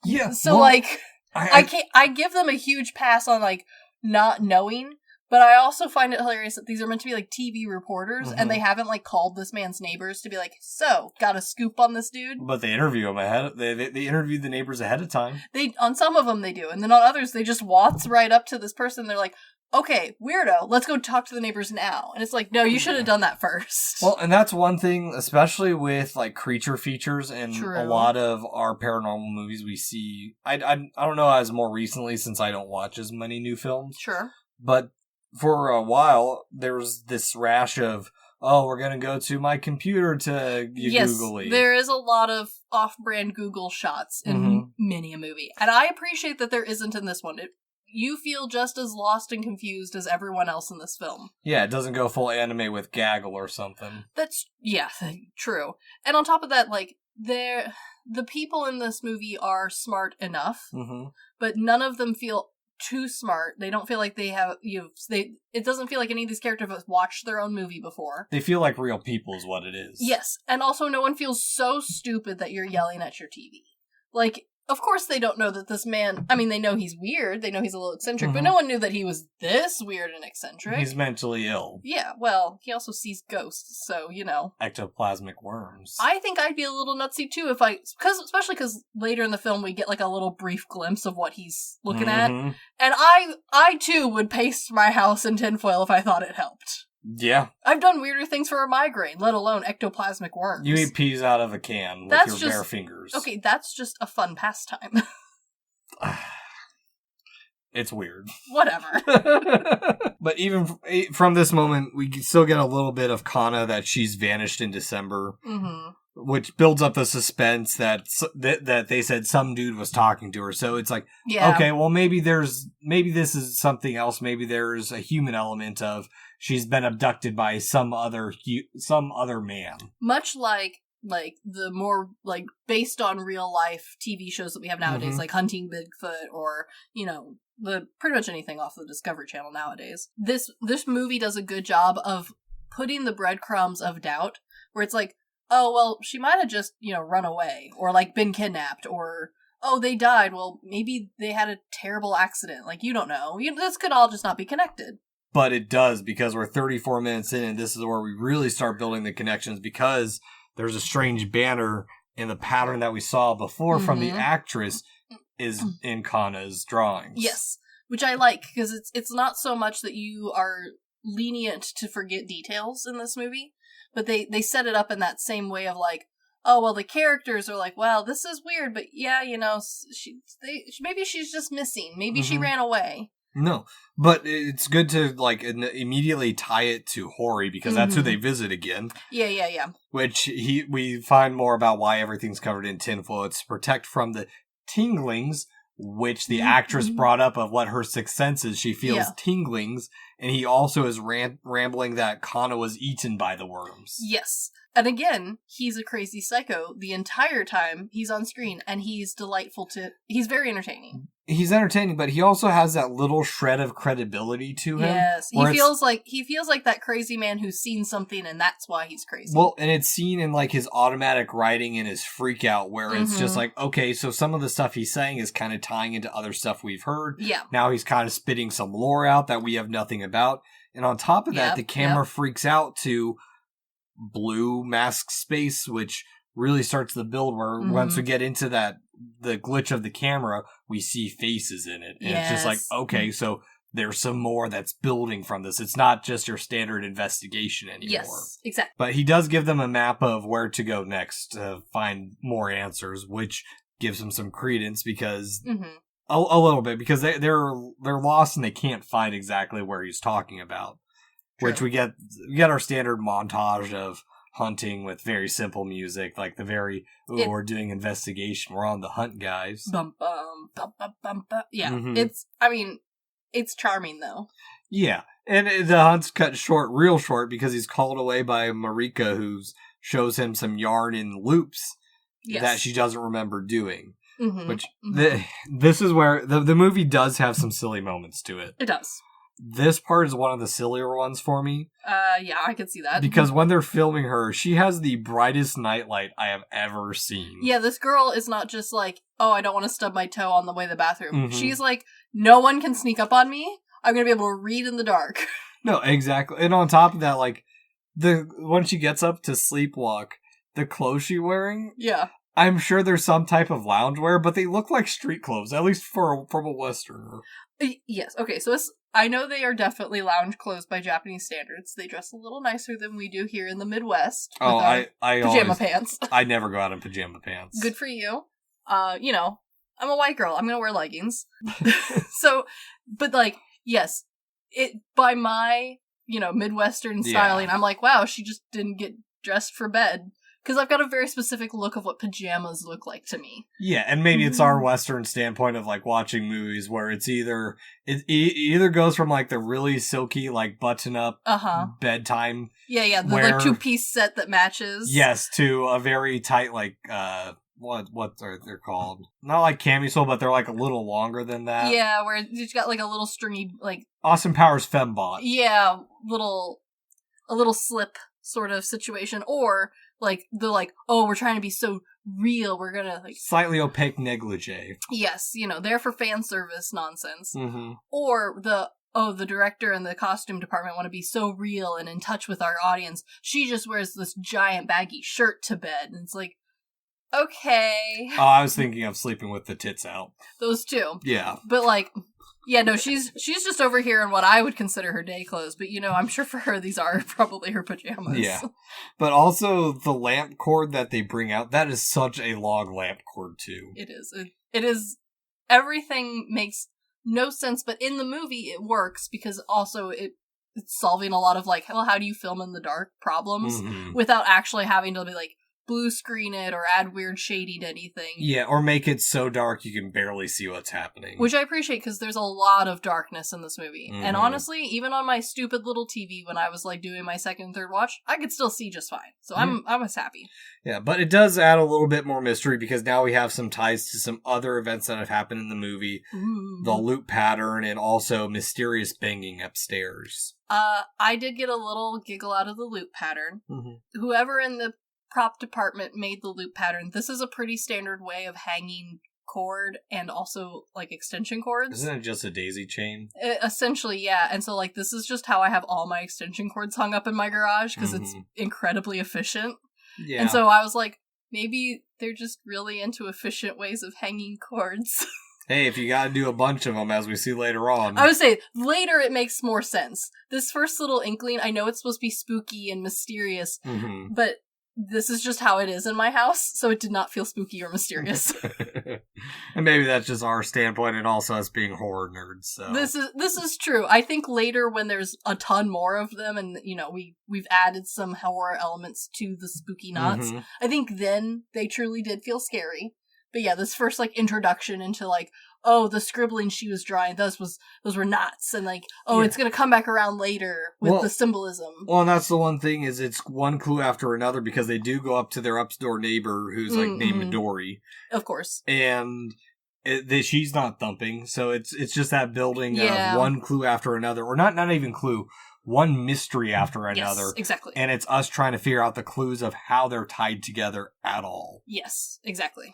Speaker 2: Yeah.
Speaker 3: So, well, like, I give them a huge pass on, like, not knowing, but I also find it hilarious that these are meant to be, like, TV reporters, and they haven't, like, called this man's neighbors to be like, so, got a scoop on this dude?
Speaker 2: But they interview him ahead. They interviewed the neighbors ahead of time.
Speaker 3: On some of them they do, and then on others they just waltz right up to this person. They're like, okay, weirdo, let's go talk to the neighbors now. And it's like, no, you should have done that first.
Speaker 2: Well, and that's one thing, especially with, like, creature features and a lot of our paranormal movies we see. I don't know as more recently since I don't watch as many new films.
Speaker 3: Sure.
Speaker 2: But for a while, there was this rash of, oh, we're going to go to my computer to Google-y.
Speaker 3: Yes, there is a lot of off-brand Google shots in many a movie. And I appreciate that there isn't in this one. You feel just as lost and confused as everyone else in this film.
Speaker 2: Yeah, it doesn't go full anime with gaggle or something.
Speaker 3: That's, yeah, true. And on top of that, like, the people in this movie are smart enough, but none of them feel too smart. They don't feel like they have, it doesn't feel like any of these characters have watched their own movie before.
Speaker 2: They feel like real people is what it is.
Speaker 3: Yes, and also no one feels so stupid that you're yelling at your TV. Like, of course they don't know that this man, I mean, they know he's weird, they know he's a little eccentric, but no one knew that he was this weird and eccentric.
Speaker 2: He's mentally ill.
Speaker 3: Yeah, well, he also sees ghosts, so,
Speaker 2: Ectoplasmic worms.
Speaker 3: I think I'd be a little nutsy too especially because later in the film we get, like, a little brief glimpse of what he's looking at, and I too would paste my house in tinfoil if I thought it helped.
Speaker 2: Yeah.
Speaker 3: I've done weirder things for a migraine, let alone ectoplasmic worms.
Speaker 2: You eat peas out of a can with your bare fingers.
Speaker 3: Okay, that's just a fun pastime.
Speaker 2: It's weird.
Speaker 3: Whatever.
Speaker 2: But even from this moment, we still get a little bit of Kana that she's vanished in December. Which builds up the suspense that they said some dude was talking to her. So it's like, okay, well, maybe this is something else. Maybe there's a human element of she's been abducted by some other man. Much
Speaker 3: like the more, like, based on real life TV shows that we have nowadays, like Hunting Bigfoot or, the pretty much anything off the Discovery Channel nowadays. This movie does a good job of putting the breadcrumbs of doubt where it's like, oh, well, she might have just, run away, or, like, been kidnapped, or, oh, they died, well, maybe they had a terrible accident, like, you don't know. This could all just not be connected.
Speaker 2: But it does, because we're 34 minutes in, and this is where we really start building the connections, because there's a strange banner in the pattern that we saw before from the actress is in Kana's drawings.
Speaker 3: Yes. which I like, because it's not so much that you are lenient to forget details in this movie, but they set it up in that same way of like, oh, well, the characters are like, well, this is weird, but yeah, you know, maybe she's just missing. Maybe she ran away.
Speaker 2: No, but it's good to, like, immediately tie it to Hori, because that's who they visit again.
Speaker 3: Yeah.
Speaker 2: Which we find more about why everything's covered in tinfoil. It's to protect from the tinglings, which the actress brought up of what her sixth sense is. She feels tinglings, and he also is rambling that Kana was eaten by the worms.
Speaker 3: Yes. And again, he's a crazy psycho the entire time he's on screen, and he's he's very entertaining.
Speaker 2: He's entertaining, but he also has that little shred of credibility to him.
Speaker 3: Yes, he feels like that crazy man who's seen something, and that's why he's crazy.
Speaker 2: Well, and it's seen in like his automatic writing and his freak out, where it's just like, okay, so some of the stuff he's saying is kind of tying into other stuff we've heard.
Speaker 3: Yeah.
Speaker 2: Now he's kind of spitting some lore out that we have nothing about, and on top of that, the camera freaks out to blue mask space, which really starts the build where once we get into the glitch of the camera, we see faces in it. And it's just like, okay, so there's some more that's building from this. It's not just your standard investigation anymore.
Speaker 3: Yes, exactly.
Speaker 2: But he does give them a map of where to go next to find more answers, which gives them some credence because a little bit, because they're lost and they can't find exactly where he's talking about. True. Which we get our standard montage of hunting with very simple music, like we're doing investigation, we're on the hunt, guys.
Speaker 3: Bum bum bum bum bum bum. Yeah, it's charming though.
Speaker 2: Yeah, and the hunt's cut real short, because he's called away by Marika, who shows him some yarn in loops that she doesn't remember doing. Which this is where the movie does have some silly moments to it.
Speaker 3: It does.
Speaker 2: This part is one of the sillier ones for me.
Speaker 3: Yeah, I can see that.
Speaker 2: Because when they're filming her, she has the brightest nightlight I have ever seen.
Speaker 3: Yeah, this girl is not just like, oh, I don't want to stub my toe on the way to the bathroom. She's like, no one can sneak up on me. I'm going to be able to read in the dark.
Speaker 2: No, exactly. And on top of that, like, when she gets up to sleepwalk, the clothes she's wearing...
Speaker 3: Yeah.
Speaker 2: I'm sure there's some type of loungewear, but they look like street clothes, at least from a Westerner.
Speaker 3: Yes. Okay, so I know they are definitely lounge clothes by Japanese standards. They dress a little nicer than we do here in the Midwest.
Speaker 2: Oh, I
Speaker 3: pajama pants.
Speaker 2: I never go out in pajama pants.
Speaker 3: Good for you. You know, I'm a white girl. I'm gonna wear leggings. So, but like, yes, by my, Midwestern styling, I'm like, wow, she just didn't get dressed for bed. Because I've got a very specific look of what pajamas look like to me. Yeah,
Speaker 2: and maybe it's our Western standpoint of, like, watching movies where it either goes from, like, the really silky, like, button-up bedtime.
Speaker 3: Yeah, the like, two-piece set that matches.
Speaker 2: Yes, to a very tight, like, what they're called? Not like camisole, but they're, like, a little longer than that.
Speaker 3: Yeah, where it's got, like, a little stringy, like...
Speaker 2: Austin Powers Fembot.
Speaker 3: Yeah, a little slip sort of situation, or... Like, we're trying to be so real, we're gonna, like...
Speaker 2: Slightly opaque negligee.
Speaker 3: Yes, there for fan service nonsense. Or the director and the costume department want to be so real and in touch with our audience. She just wears this giant baggy shirt to bed, and it's like, okay.
Speaker 2: Oh, I was thinking of Sleeping with the Tits Out.
Speaker 3: Those two.
Speaker 2: Yeah.
Speaker 3: But, like... Yeah, no, she's just over here in what I would consider her day clothes, but I'm sure for her these are probably her pajamas.
Speaker 2: Yeah. But also the lamp cord that they bring out, that is such a long lamp cord too.
Speaker 3: It is. It is. Everything makes no sense, but in the movie it works because also it's solving a lot of like, well, how do you film in the dark problems without actually having to be like, blue screen it or add weird shading to anything.
Speaker 2: Yeah, or make it so dark you can barely see what's happening.
Speaker 3: Which I appreciate because there's a lot of darkness in this movie. And honestly, even on my stupid little TV when I was like doing my second and third watch, I could still see just fine. So I was happy.
Speaker 2: Yeah, but it does add a little bit more mystery because now we have some ties to some other events that have happened in the movie. Ooh. The loop pattern and also mysterious banging upstairs.
Speaker 3: I did get a little giggle out of the loop pattern. Whoever in the prop department made the loop pattern. This is a pretty standard way of hanging cord and also like extension cords.
Speaker 2: Isn't it just a daisy chain?
Speaker 3: Essentially, yeah. And so like this is just how I have all my extension cords hung up in my garage because it's incredibly efficient. Yeah. And so I was like, maybe they're just really into efficient ways of hanging cords.
Speaker 2: Hey, if you gotta do a bunch of them, as we see later on.
Speaker 3: I would say, later it makes more sense. This first little inkling, I know it's supposed to be spooky and mysterious, but this is just how it is in my house, so it did not feel spooky or mysterious.
Speaker 2: And maybe that's just our standpoint, and also us being horror nerds. So
Speaker 3: this is true. I think later, when there's a ton more of them, and we've added some horror elements to the spooky knots, I think then they truly did feel scary. But yeah, this first introduction into the scribbling she was drawing, those were knots, and it's gonna come back around later with the symbolism.
Speaker 2: Well, and that's the one thing, is it's one clue after another, because they do go up to their upstore neighbor who's named Midori.
Speaker 3: Of course.
Speaker 2: And she's not thumping, so it's just that building of one clue after another, or not even clue, one mystery after another.
Speaker 3: Yes, exactly.
Speaker 2: And it's us trying to figure out the clues of how they're tied together at all.
Speaker 3: Yes, exactly.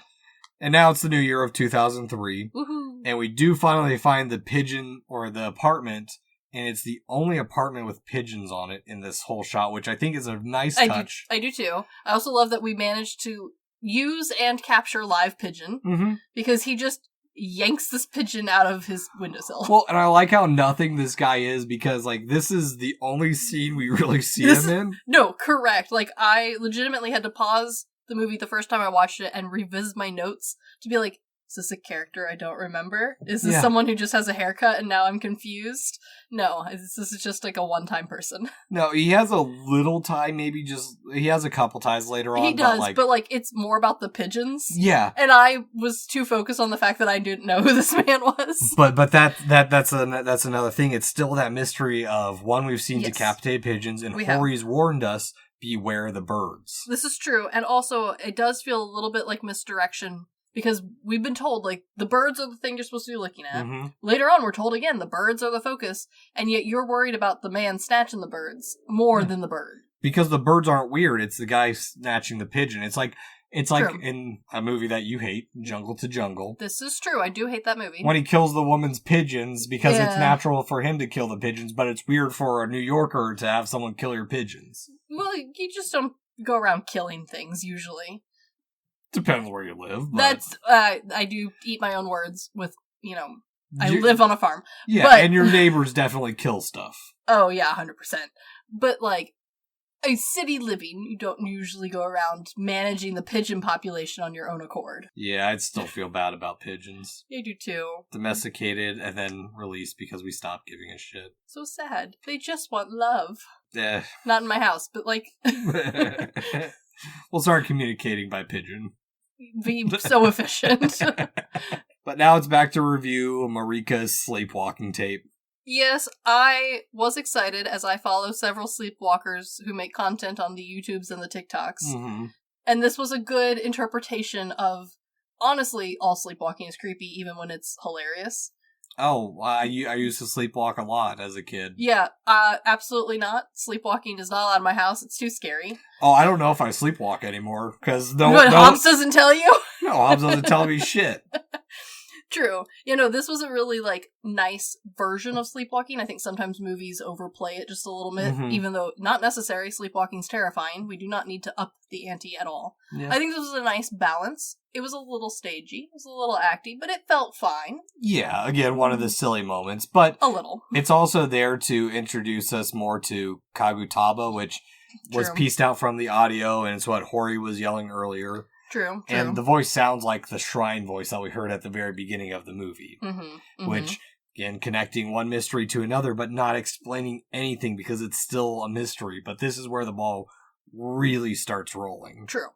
Speaker 2: And now it's the new year of 2003.
Speaker 3: Woohoo.
Speaker 2: And we do finally find the pigeon, or the apartment, and it's the only apartment with pigeons on it in this whole shot, which I think is a nice touch.
Speaker 3: I do too. I also love that we managed to use and capture live pigeon, because he just yanks this pigeon out of his windowsill.
Speaker 2: Well, and I like how nothing this guy is, because this is the only scene we really see him in.
Speaker 3: No, correct. I legitimately had to pause the movie the first time I watched it and revisit my notes to be like, is this a character I don't remember? Is this someone who just has a haircut and now I'm confused? No, this is just a one-time person. No,
Speaker 2: he has a little time, he has a couple times later on.
Speaker 3: He does, but it's more about the pigeons.
Speaker 2: Yeah.
Speaker 3: And I was too focused on the fact that I didn't know who this man was.
Speaker 2: But that's another thing. It's still that mystery of, one, we've seen decapitated pigeons, and Hori's warned us, beware the birds.
Speaker 3: This is true, and also it does feel a little bit like misdirection, because we've been told the birds are the thing you're supposed to be looking at. Later on, we're told again the birds are the focus, and yet you're worried about the man snatching the birds more than the bird.
Speaker 2: Because the birds aren't weird; it's the guy snatching the pigeon. It's like in a movie that you hate, Jungle to Jungle.
Speaker 3: This is true. I do hate that movie.
Speaker 2: When he kills the woman's pigeons, because it's natural for him to kill the pigeons, but it's weird for a New Yorker to have someone kill your pigeons.
Speaker 3: Well, you just don't go around killing things, usually.
Speaker 2: Depends where you live. But...
Speaker 3: That's, I do eat my own words with, I live on a farm.
Speaker 2: Yeah, and your neighbors definitely kill stuff.
Speaker 3: Oh, yeah, 100%. But, a city living, you don't usually go around managing the pigeon population on your own accord.
Speaker 2: Yeah, I'd still feel bad about pigeons.
Speaker 3: I do too.
Speaker 2: Domesticated and then released because we stopped giving a shit.
Speaker 3: So sad. They just want love.
Speaker 2: Yeah.
Speaker 3: Not in my house, but
Speaker 2: We'll start communicating by pigeon.
Speaker 3: Be so efficient.
Speaker 2: But now it's back to review Marika's sleepwalking tape.
Speaker 3: Yes, I was excited, as I follow several sleepwalkers who make content on the YouTubes and the TikToks. And this was a good interpretation of, honestly, all sleepwalking is creepy, even when it's hilarious.
Speaker 2: Oh, I used to sleepwalk a lot as a kid.
Speaker 3: Yeah, absolutely not. Sleepwalking is not allowed in my house. It's too scary.
Speaker 2: Oh, I don't know if I sleepwalk anymore, because
Speaker 3: Hobbs doesn't tell you?
Speaker 2: No, Hobbs doesn't tell me shit.
Speaker 3: True. This was a really, nice version of sleepwalking. I think sometimes movies overplay it just a little bit, even though not necessary. Sleepwalking's terrifying. We do not need to up the ante at all. Yeah. I think this was a nice balance. It was a little stagey. It was a little acty, but it felt fine. Yeah, again, one of the silly moments, but... A little. It's also there to introduce us more to Kagutaba, which was pieced out from the audio, and it's what Hori was yelling earlier. True. And the voice sounds like the shrine voice that we heard at the very beginning of the movie. Which, again, connecting one mystery to another, but not explaining anything because it's still a mystery. But this is where the ball really starts rolling. True.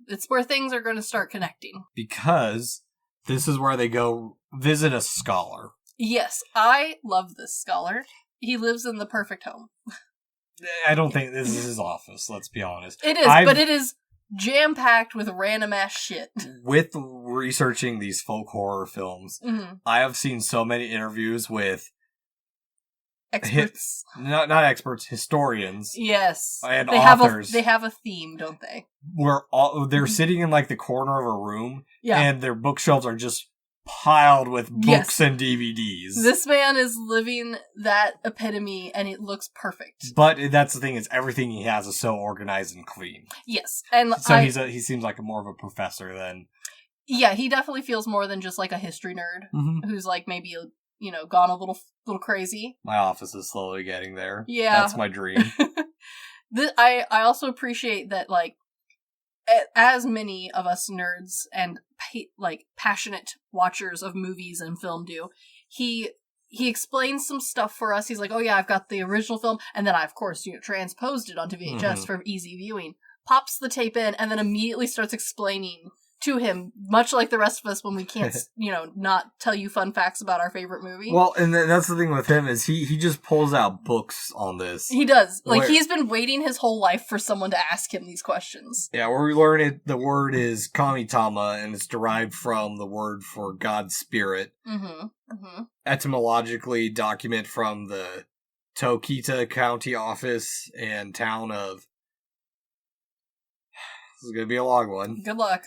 Speaker 3: It's where things are going to start connecting. Because this is where they go visit a scholar. Yes, I love this scholar. He lives in the perfect home. I don't think this is his office, let's be honest. It is, but it is... jam-packed with random-ass shit. With researching these folk horror films, I have seen so many interviews with... experts? Not experts, historians. Yes. And authors. They have a theme, don't they? Where they're sitting in, the corner of a room, and their bookshelves are just piled with books and DVDs. This man is living that epitome, and it looks perfect. But that's the thing, is everything he has is so organized and clean. Yes. And so he seems like more of a professor than... Yeah, he definitely feels more than just like a history nerd who's like maybe, gone a little crazy.
Speaker 2: My office is slowly getting there.
Speaker 3: Yeah.
Speaker 2: That's my dream.
Speaker 3: I also appreciate that, like, as many of us nerds and passionate watchers of movies and film do, he explains some stuff for us. He's like, oh yeah, I've got the original film, and then I, of course, transposed it onto VHS for easy viewing. Pops the tape in, and then immediately starts explaining to him, much like the rest of us when we can't, not tell you fun facts about our favorite movie.
Speaker 2: Well, and that's the thing with him is he just pulls out books on this.
Speaker 3: He does. Like, he's been waiting his whole life for someone to ask him these questions.
Speaker 2: Yeah, where we learn it, the word is kamitama, and it's derived from the word for God's spirit. Etymologically, document from the Tokita County office and town of... This is going to be a long one.
Speaker 3: Good luck.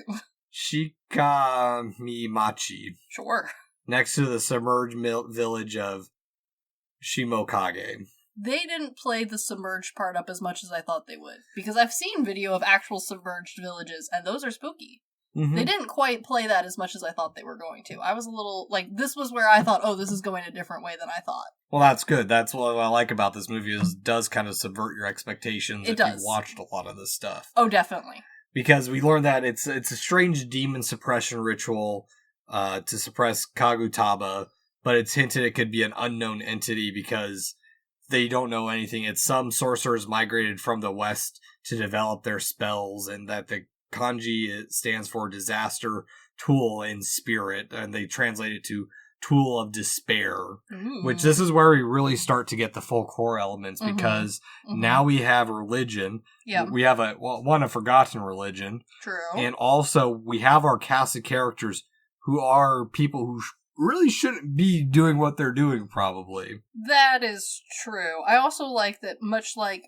Speaker 2: Shikamimachi.
Speaker 3: Sure.
Speaker 2: Next to the submerged village of Shimokage.
Speaker 3: They didn't play the submerged part up as much as I thought they would. Because I've seen video of actual submerged villages, and those are spooky. They didn't quite play that as much as I thought they were going to. I was a little, this was where I thought, oh, this is going a different way than I thought.
Speaker 2: Well, that's good. That's what I like about this movie, is it does kind of subvert your expectations if you've watched a lot of this stuff.
Speaker 3: Oh, definitely.
Speaker 2: Because we learned that it's a strange demon suppression ritual to suppress Kagutaba, but it's hinted it could be an unknown entity because they don't know anything. It's some sorcerers migrated from the west to develop their spells, and that the kanji stands for disaster, tool, and spirit, and they translate it to tool of despair. Which this is where we really start to get the full core elements, because now we have religion. Yeah. We have a forgotten religion.
Speaker 3: True.
Speaker 2: And also we have our cast of characters who are people who really shouldn't be doing what they're doing, probably.
Speaker 3: That is true. I also like that, much like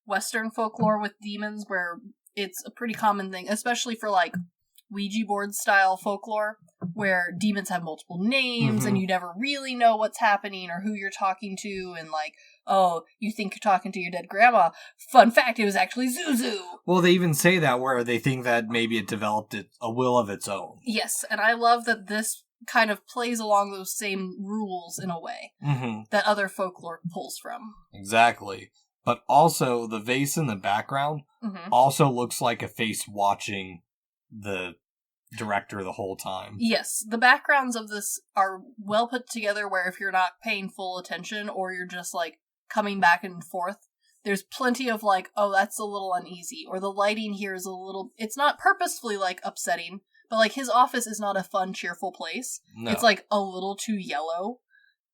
Speaker 3: Western folklore with demons, where it's a pretty common thing, especially for Ouija board style folklore, where demons have multiple names and you never really know what's happening or who you're talking to, and oh, you think you're talking to your dead grandma. Fun fact, it was actually Zuzu.
Speaker 2: Well, they even say that, where they think that maybe it developed a will of its own.
Speaker 3: Yes, and I love that this kind of plays along those same rules in a way that other folklore pulls from.
Speaker 2: Exactly. But also, the vase in the background also looks like a face watching the director the whole time.
Speaker 3: Yes, the backgrounds of this are well put together, where if you're not paying full attention or you're just coming back and forth, there's plenty of oh, that's a little uneasy, or the lighting here is a little, it's not purposefully upsetting, but his office is not a fun, cheerful place. No. It's a little too yellow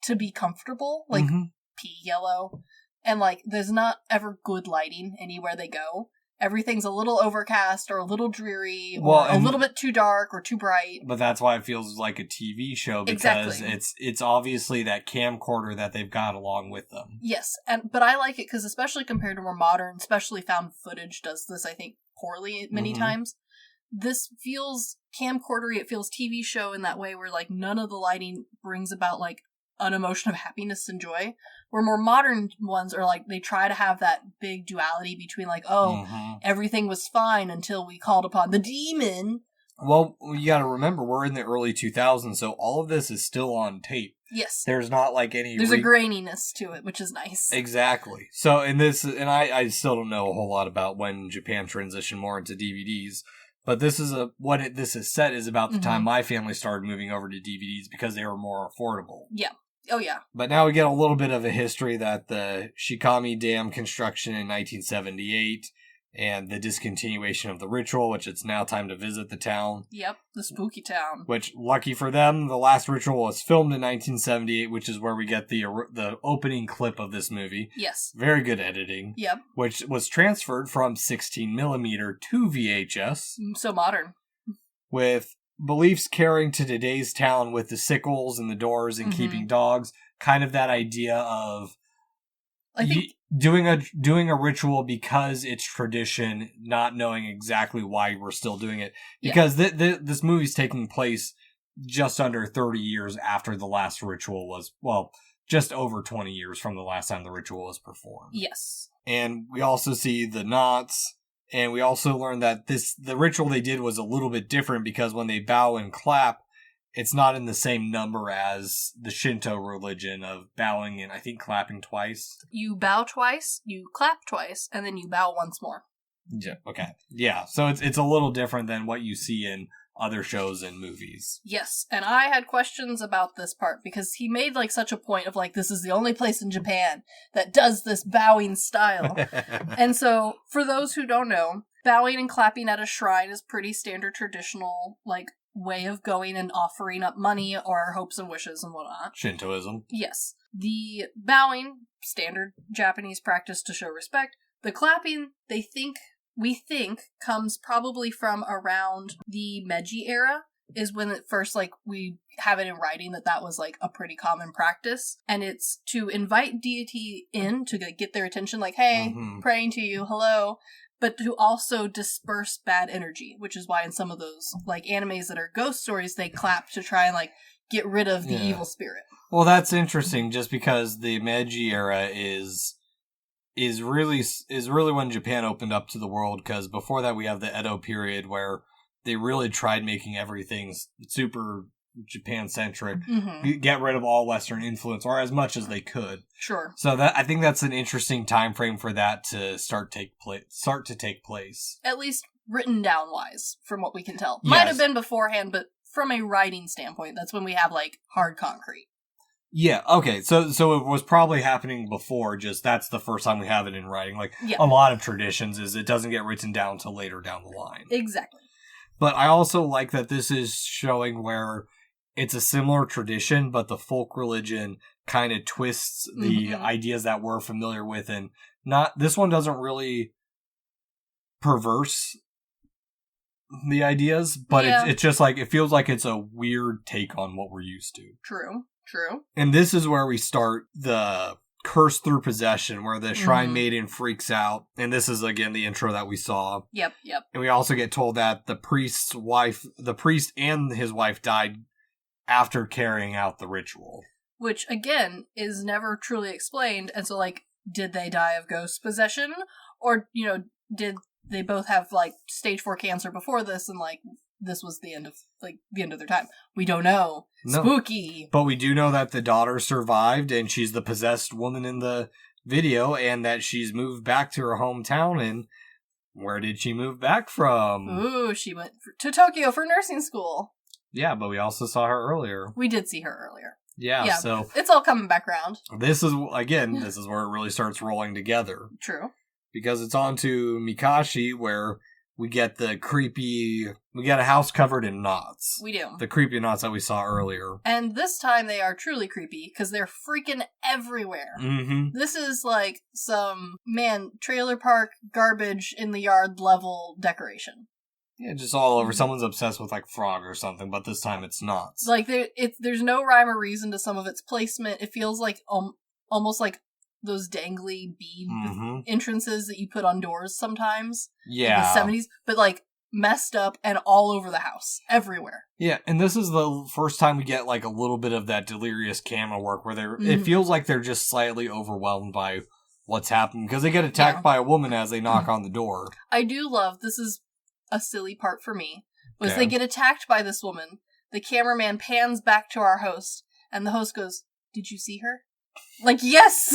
Speaker 3: to be comfortable, pea yellow, and there's not ever good lighting anywhere they go. Everything's a little overcast or a little dreary or a little bit too dark or too bright.
Speaker 2: But that's why it feels like a TV show, because it's obviously that camcorder that they've got along with them.
Speaker 3: Yes, but I like it because, especially compared to more modern, especially found footage does this, I think, poorly many times. This feels camcordery, it feels TV show in that way, where none of the lighting brings about an emotion of happiness and joy, where more modern ones are they try to have that big duality between everything was fine until we called upon the demon.
Speaker 2: Well, you gotta remember, we're in the early 2000s, so all of this is still on tape.
Speaker 3: Yes.
Speaker 2: There's not any...
Speaker 3: There's a graininess to it, which is nice.
Speaker 2: Exactly. So in this, and I still don't know a whole lot about when Japan transitioned more into DVDs, but this is this is set is about the time my family started moving over to DVDs, because they were more affordable.
Speaker 3: Yeah. Oh, yeah.
Speaker 2: But now we get a little bit of a history that the Shikami Dam construction in 1978 and the discontinuation of the ritual, which it's now time to visit the town.
Speaker 3: Yep, the spooky town.
Speaker 2: Which, lucky for them, the last ritual was filmed in 1978, which is where we get the opening clip of this movie.
Speaker 3: Yes.
Speaker 2: Very good editing.
Speaker 3: Yep.
Speaker 2: Which was transferred from 16mm to VHS.
Speaker 3: So modern.
Speaker 2: With beliefs carrying to today's town, with the sickles and the doors and keeping dogs. Kind of that idea of doing a ritual because it's tradition, not knowing exactly why we're still doing it. Because this movie's taking place just under 30 years after the last ritual was, just over 20 years from the last time the ritual was performed.
Speaker 3: Yes.
Speaker 2: And we also see the knots And we also learned that the ritual they did was a little bit different because when they bow and clap, it's not in the same number as the Shinto religion of bowing and I think clapping twice.
Speaker 3: You bow twice, you clap twice, and then you bow once more.
Speaker 2: Yeah. Okay. Yeah. So it's a little different than what you see in other shows and movies.
Speaker 3: Yes, and I had questions about this part because he made like such a point of like, this is the only place in Japan that does this bowing style. And so, for those who don't know, bowing and clapping at a shrine is pretty standard traditional, like, way of going and offering up money or hopes and wishes and whatnot.
Speaker 2: Shintoism.
Speaker 3: Yes. The bowing, standard Japanese practice to show respect. The clapping, we think, comes probably from around the Meiji era, is when it first, like, we have it in writing that was, like, a pretty common practice. And it's to invite deity in to get their attention, like, hey, praying to you, hello. But to also disperse bad energy, which is why in some of those, like, animes that are ghost stories, they clap to try and, like, get rid of the evil spirit.
Speaker 2: Well, that's interesting, just because the Meiji era is really when Japan opened up to the world, because before that we have the Edo period where they really tried making everything super Japan-centric, get rid of all Western influence, or as much as they could.
Speaker 3: Sure.
Speaker 2: So I think that's an interesting time frame for that to start to take place.
Speaker 3: At least written down wise, from what we can tell.
Speaker 2: Yes.
Speaker 3: Might have been beforehand, but from a writing standpoint, that's when we have like hard concrete.
Speaker 2: Yeah, okay, so it was probably happening before, just that's the first time we have it in writing. Like,
Speaker 3: yeah.
Speaker 2: A lot of traditions is it doesn't get written down till later down the line.
Speaker 3: Exactly.
Speaker 2: But I also like that this is showing where it's a similar tradition, but the folk religion kind of twists the ideas that we're familiar with, and this one doesn't really perverse the ideas, but it's just like, it feels like it's a weird take on what we're used to.
Speaker 3: True.
Speaker 2: And this is where we start the curse through possession, where the shrine maiden freaks out, and this is again the intro that we saw.
Speaker 3: Yep.
Speaker 2: And we also get told that the priest and his wife died after carrying out the ritual.
Speaker 3: Which, again, is never truly explained. And so, like, did they die of ghost possession? Or, did they both have, like, stage 4 cancer before this and, like, this was the end of their time? We don't know. No. Spooky.
Speaker 2: But we do know that the daughter survived and she's the possessed woman in the video, and that she's moved back to her hometown. And where did she move back from?
Speaker 3: Ooh, she went to Tokyo for nursing school.
Speaker 2: Yeah, but we also saw her earlier.
Speaker 3: We did see her earlier.
Speaker 2: Yeah, so
Speaker 3: it's all coming back around.
Speaker 2: This is where it really starts rolling together.
Speaker 3: True.
Speaker 2: Because it's on to Mikashi, where we get a house covered in knots.
Speaker 3: We do.
Speaker 2: The creepy knots that we saw earlier.
Speaker 3: And this time they are truly creepy, because they're freaking everywhere. This is like some, trailer park garbage in the yard level decoration.
Speaker 2: Yeah, just all over. Someone's obsessed with, like, frog or something, but this time it's knots.
Speaker 3: Like, there's no rhyme or reason to some of its placement. It feels like almost like those dangly bead entrances that you put on doors sometimes.
Speaker 2: Yeah.
Speaker 3: In the 70s, but, like, messed up and all over the house. Everywhere.
Speaker 2: Yeah, and this is the first time we get, like, a little bit of that delirious camera work where it feels like they're just slightly overwhelmed by what's happening, because they get attacked by a woman as they knock on the door.
Speaker 3: I do love, this is a silly part for me, was they get attacked by this woman. The cameraman pans back to our host, and the host goes, "Did you see her?" Like, yes!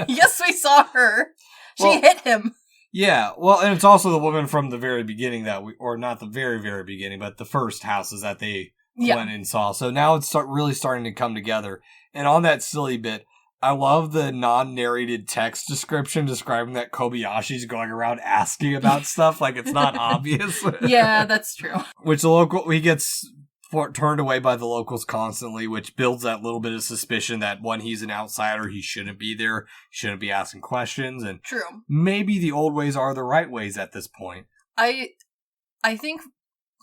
Speaker 3: Yes, we saw her! She hit him! Yeah,
Speaker 2: well, and it's also the woman from the very beginning or not the very, very beginning, but the first houses that they went and saw. So now it's really starting to come together. And on that silly bit, I love the non-narrated text description describing that Kobayashi's going around asking about stuff like it's not obvious.
Speaker 3: Yeah, that's true.
Speaker 2: Which he gets turned away by the locals constantly, which builds that little bit of suspicion that when he's an outsider, he shouldn't be there, shouldn't be asking questions, and
Speaker 3: true.
Speaker 2: Maybe the old ways are the right ways at this point.
Speaker 3: I think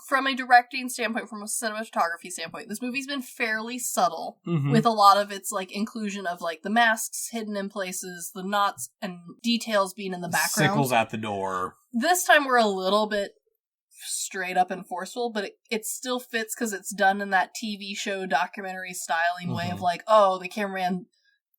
Speaker 3: from a directing standpoint, from a cinematography standpoint, this movie's been fairly subtle with a lot of its, like, inclusion of, like, the masks hidden in places, the knots and details being in the background.
Speaker 2: Sickles at the door.
Speaker 3: This time we're a little bit straight up and forceful, but it still fits because it's done in that TV show documentary styling way of, like, oh, the cameraman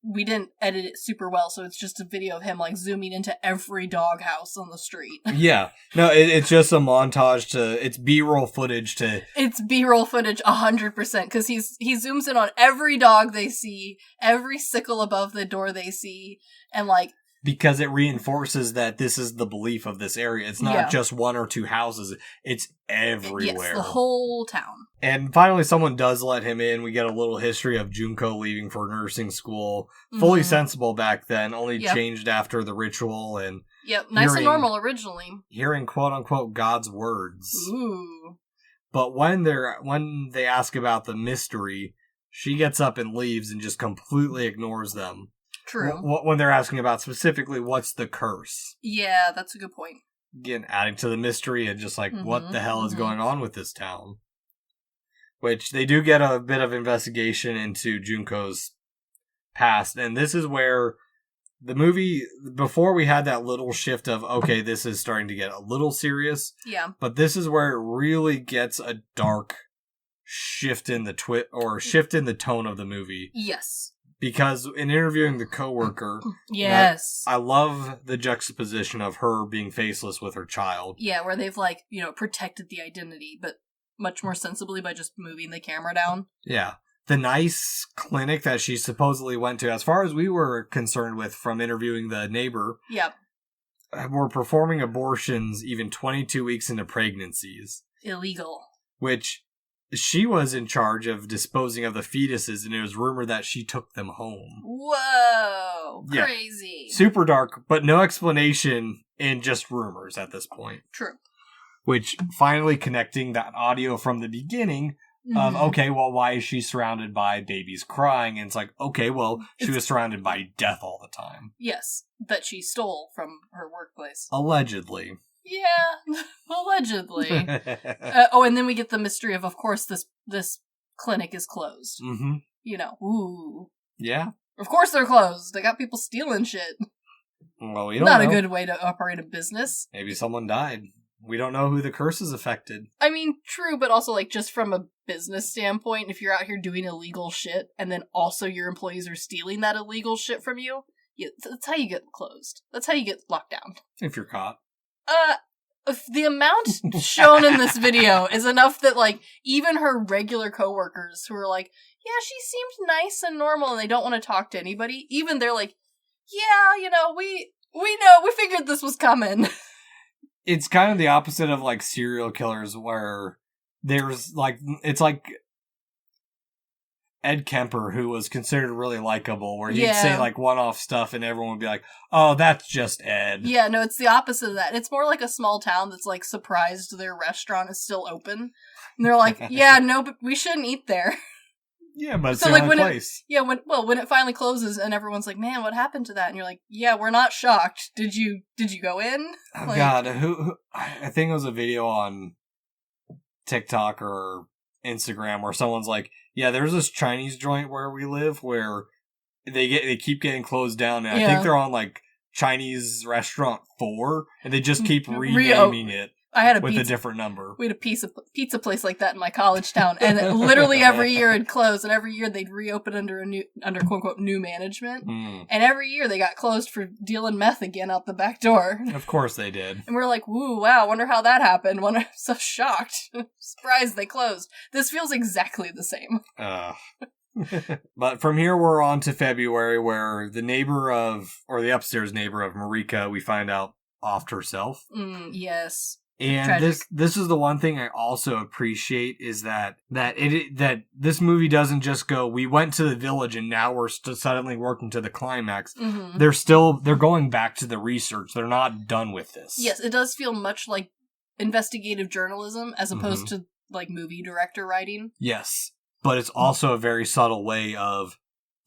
Speaker 3: we didn't edit it super well, so it's just a video of him, like, zooming into every doghouse on the street.
Speaker 2: Yeah. No, it's just a montage it's B-roll footage to...
Speaker 3: It's B-roll footage 100%, because he zooms in on every dog they see, every sickle above the door they see, and, like...
Speaker 2: Because it reinforces that this is the belief of this area. It's not just one or two houses. It's everywhere.
Speaker 3: Yes, the whole town.
Speaker 2: And finally, someone does let him in. We get a little history of Junko leaving for nursing school. Fully sensible back then, only changed after the ritual and...
Speaker 3: Yep, nice and normal originally.
Speaker 2: Hearing quote-unquote God's words.
Speaker 3: Ooh.
Speaker 2: But when they ask about the mystery, she gets up and leaves and just completely ignores them.
Speaker 3: True.
Speaker 2: When they're asking about specifically what's the curse.
Speaker 3: Yeah, that's a good point.
Speaker 2: Again, adding to the mystery and just like, what the hell is going on with this town? Which they do get a bit of investigation into Junko's past. And this is where the movie, before we had that little shift of, okay, this is starting to get a little serious.
Speaker 3: Yeah.
Speaker 2: But this is where it really gets a dark shift in shift in the tone of the movie.
Speaker 3: Yes.
Speaker 2: Because in interviewing the coworker,
Speaker 3: yes,
Speaker 2: I love the juxtaposition of her being faceless with her child.
Speaker 3: Yeah, where they've protected the identity, but much more sensibly by just moving the camera down.
Speaker 2: Yeah. The nice clinic that she supposedly went to, as far as we were concerned with from interviewing the neighbor, were performing abortions even 22 weeks into pregnancies.
Speaker 3: Illegal.
Speaker 2: Which... She was in charge of disposing of the fetuses, and it was rumored that she took them home.
Speaker 3: Whoa! Crazy.
Speaker 2: Super dark, but no explanation and just rumors at this point.
Speaker 3: True.
Speaker 2: Which, finally connecting that audio from the beginning of, okay, well, why is she surrounded by babies crying? And it's like, okay, well, she was surrounded by death all the time.
Speaker 3: Yes, that she stole from her workplace.
Speaker 2: Allegedly.
Speaker 3: Yeah, allegedly. And then we get the mystery of course, this clinic is closed. Mm-hmm. Ooh.
Speaker 2: Yeah.
Speaker 3: Of course they're closed. They got people stealing shit.
Speaker 2: Well, we don't
Speaker 3: know. Not a good way to operate a business.
Speaker 2: Maybe someone died. We don't know who the curse has affected.
Speaker 3: I mean, true, but also, just from a business standpoint, if you're out here doing illegal shit, and then also your employees are stealing that illegal shit from you, that's how you get closed. That's how you get locked down.
Speaker 2: If you're caught.
Speaker 3: If the amount shown in this video is enough that, even her regular coworkers who are like, yeah, she seems nice and normal and they don't want to talk to anybody, even they're like, yeah, we know, we figured this was coming.
Speaker 2: It's kind of the opposite of, serial killers where there's, it's like Ed Kemper, who was considered really likable, where he'd say one-off stuff and everyone would be like, oh, that's just Ed.
Speaker 3: Yeah, no, it's the opposite of that. It's more like a small town that's surprised their restaurant is still open. And they're like, yeah, no, but we shouldn't eat there.
Speaker 2: Yeah, but it's the only place.
Speaker 3: When it finally closes and everyone's like, man, what happened to that? And you're like, yeah, we're not shocked. Did you go in?
Speaker 2: Oh, God, who I think it was a video on TikTok or Instagram where someone's like, yeah, there's this Chinese joint where we live where they keep getting closed down, and I think they're on Chinese restaurant 4, and they just keep renaming it.
Speaker 3: I had
Speaker 2: a different number.
Speaker 3: We had a pizza place like that in my college town, and literally every year it'd close, and every year they'd reopen under quote unquote new management, and every year they got closed for dealing meth again out the back door.
Speaker 2: Of course they did.
Speaker 3: And we're like, woo, wow, wonder how that happened. I'm so shocked, surprised they closed. This feels exactly the same.
Speaker 2: But from here we're on to February, where the upstairs neighbor of Marika, we find out offed herself.
Speaker 3: Yes.
Speaker 2: And
Speaker 3: tragic.
Speaker 2: this is the one thing I also appreciate is that this movie doesn't just go, we went to the village and now we're suddenly working to the climax. Mm-hmm. They're going back to the research. They're not done with this.
Speaker 3: Yes, it does feel much like investigative journalism as opposed to movie director writing.
Speaker 2: Yes, but it's also a very subtle way of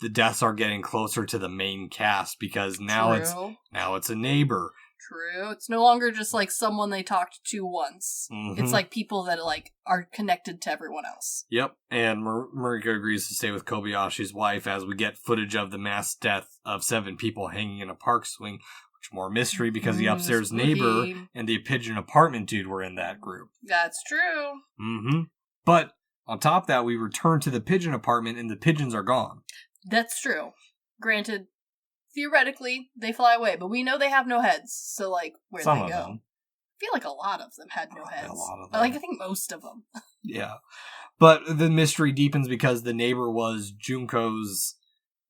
Speaker 2: the deaths are getting closer to the main cast because now it's a neighbor.
Speaker 3: True. It's no longer just someone they talked to once. Mm-hmm. It's people that are connected to everyone else.
Speaker 2: Yep. And Marika agrees to stay with Kobayashi's wife as we get footage of the mass death of 7 people hanging in a park swing, which more mystery because the upstairs neighbor and the pigeon apartment dude were in that group.
Speaker 3: That's true.
Speaker 2: Mm-hmm. But on top of that, we return to the pigeon apartment and the pigeons are gone.
Speaker 3: That's true. Granted, theoretically, they fly away, but we know they have no heads, so, like, where'd
Speaker 2: Some
Speaker 3: they
Speaker 2: of
Speaker 3: go?
Speaker 2: them.
Speaker 3: I feel like a lot of them had no heads.
Speaker 2: A lot of them.
Speaker 3: Like, I think most of them.
Speaker 2: Yeah. But the mystery deepens because the neighbor was Junko's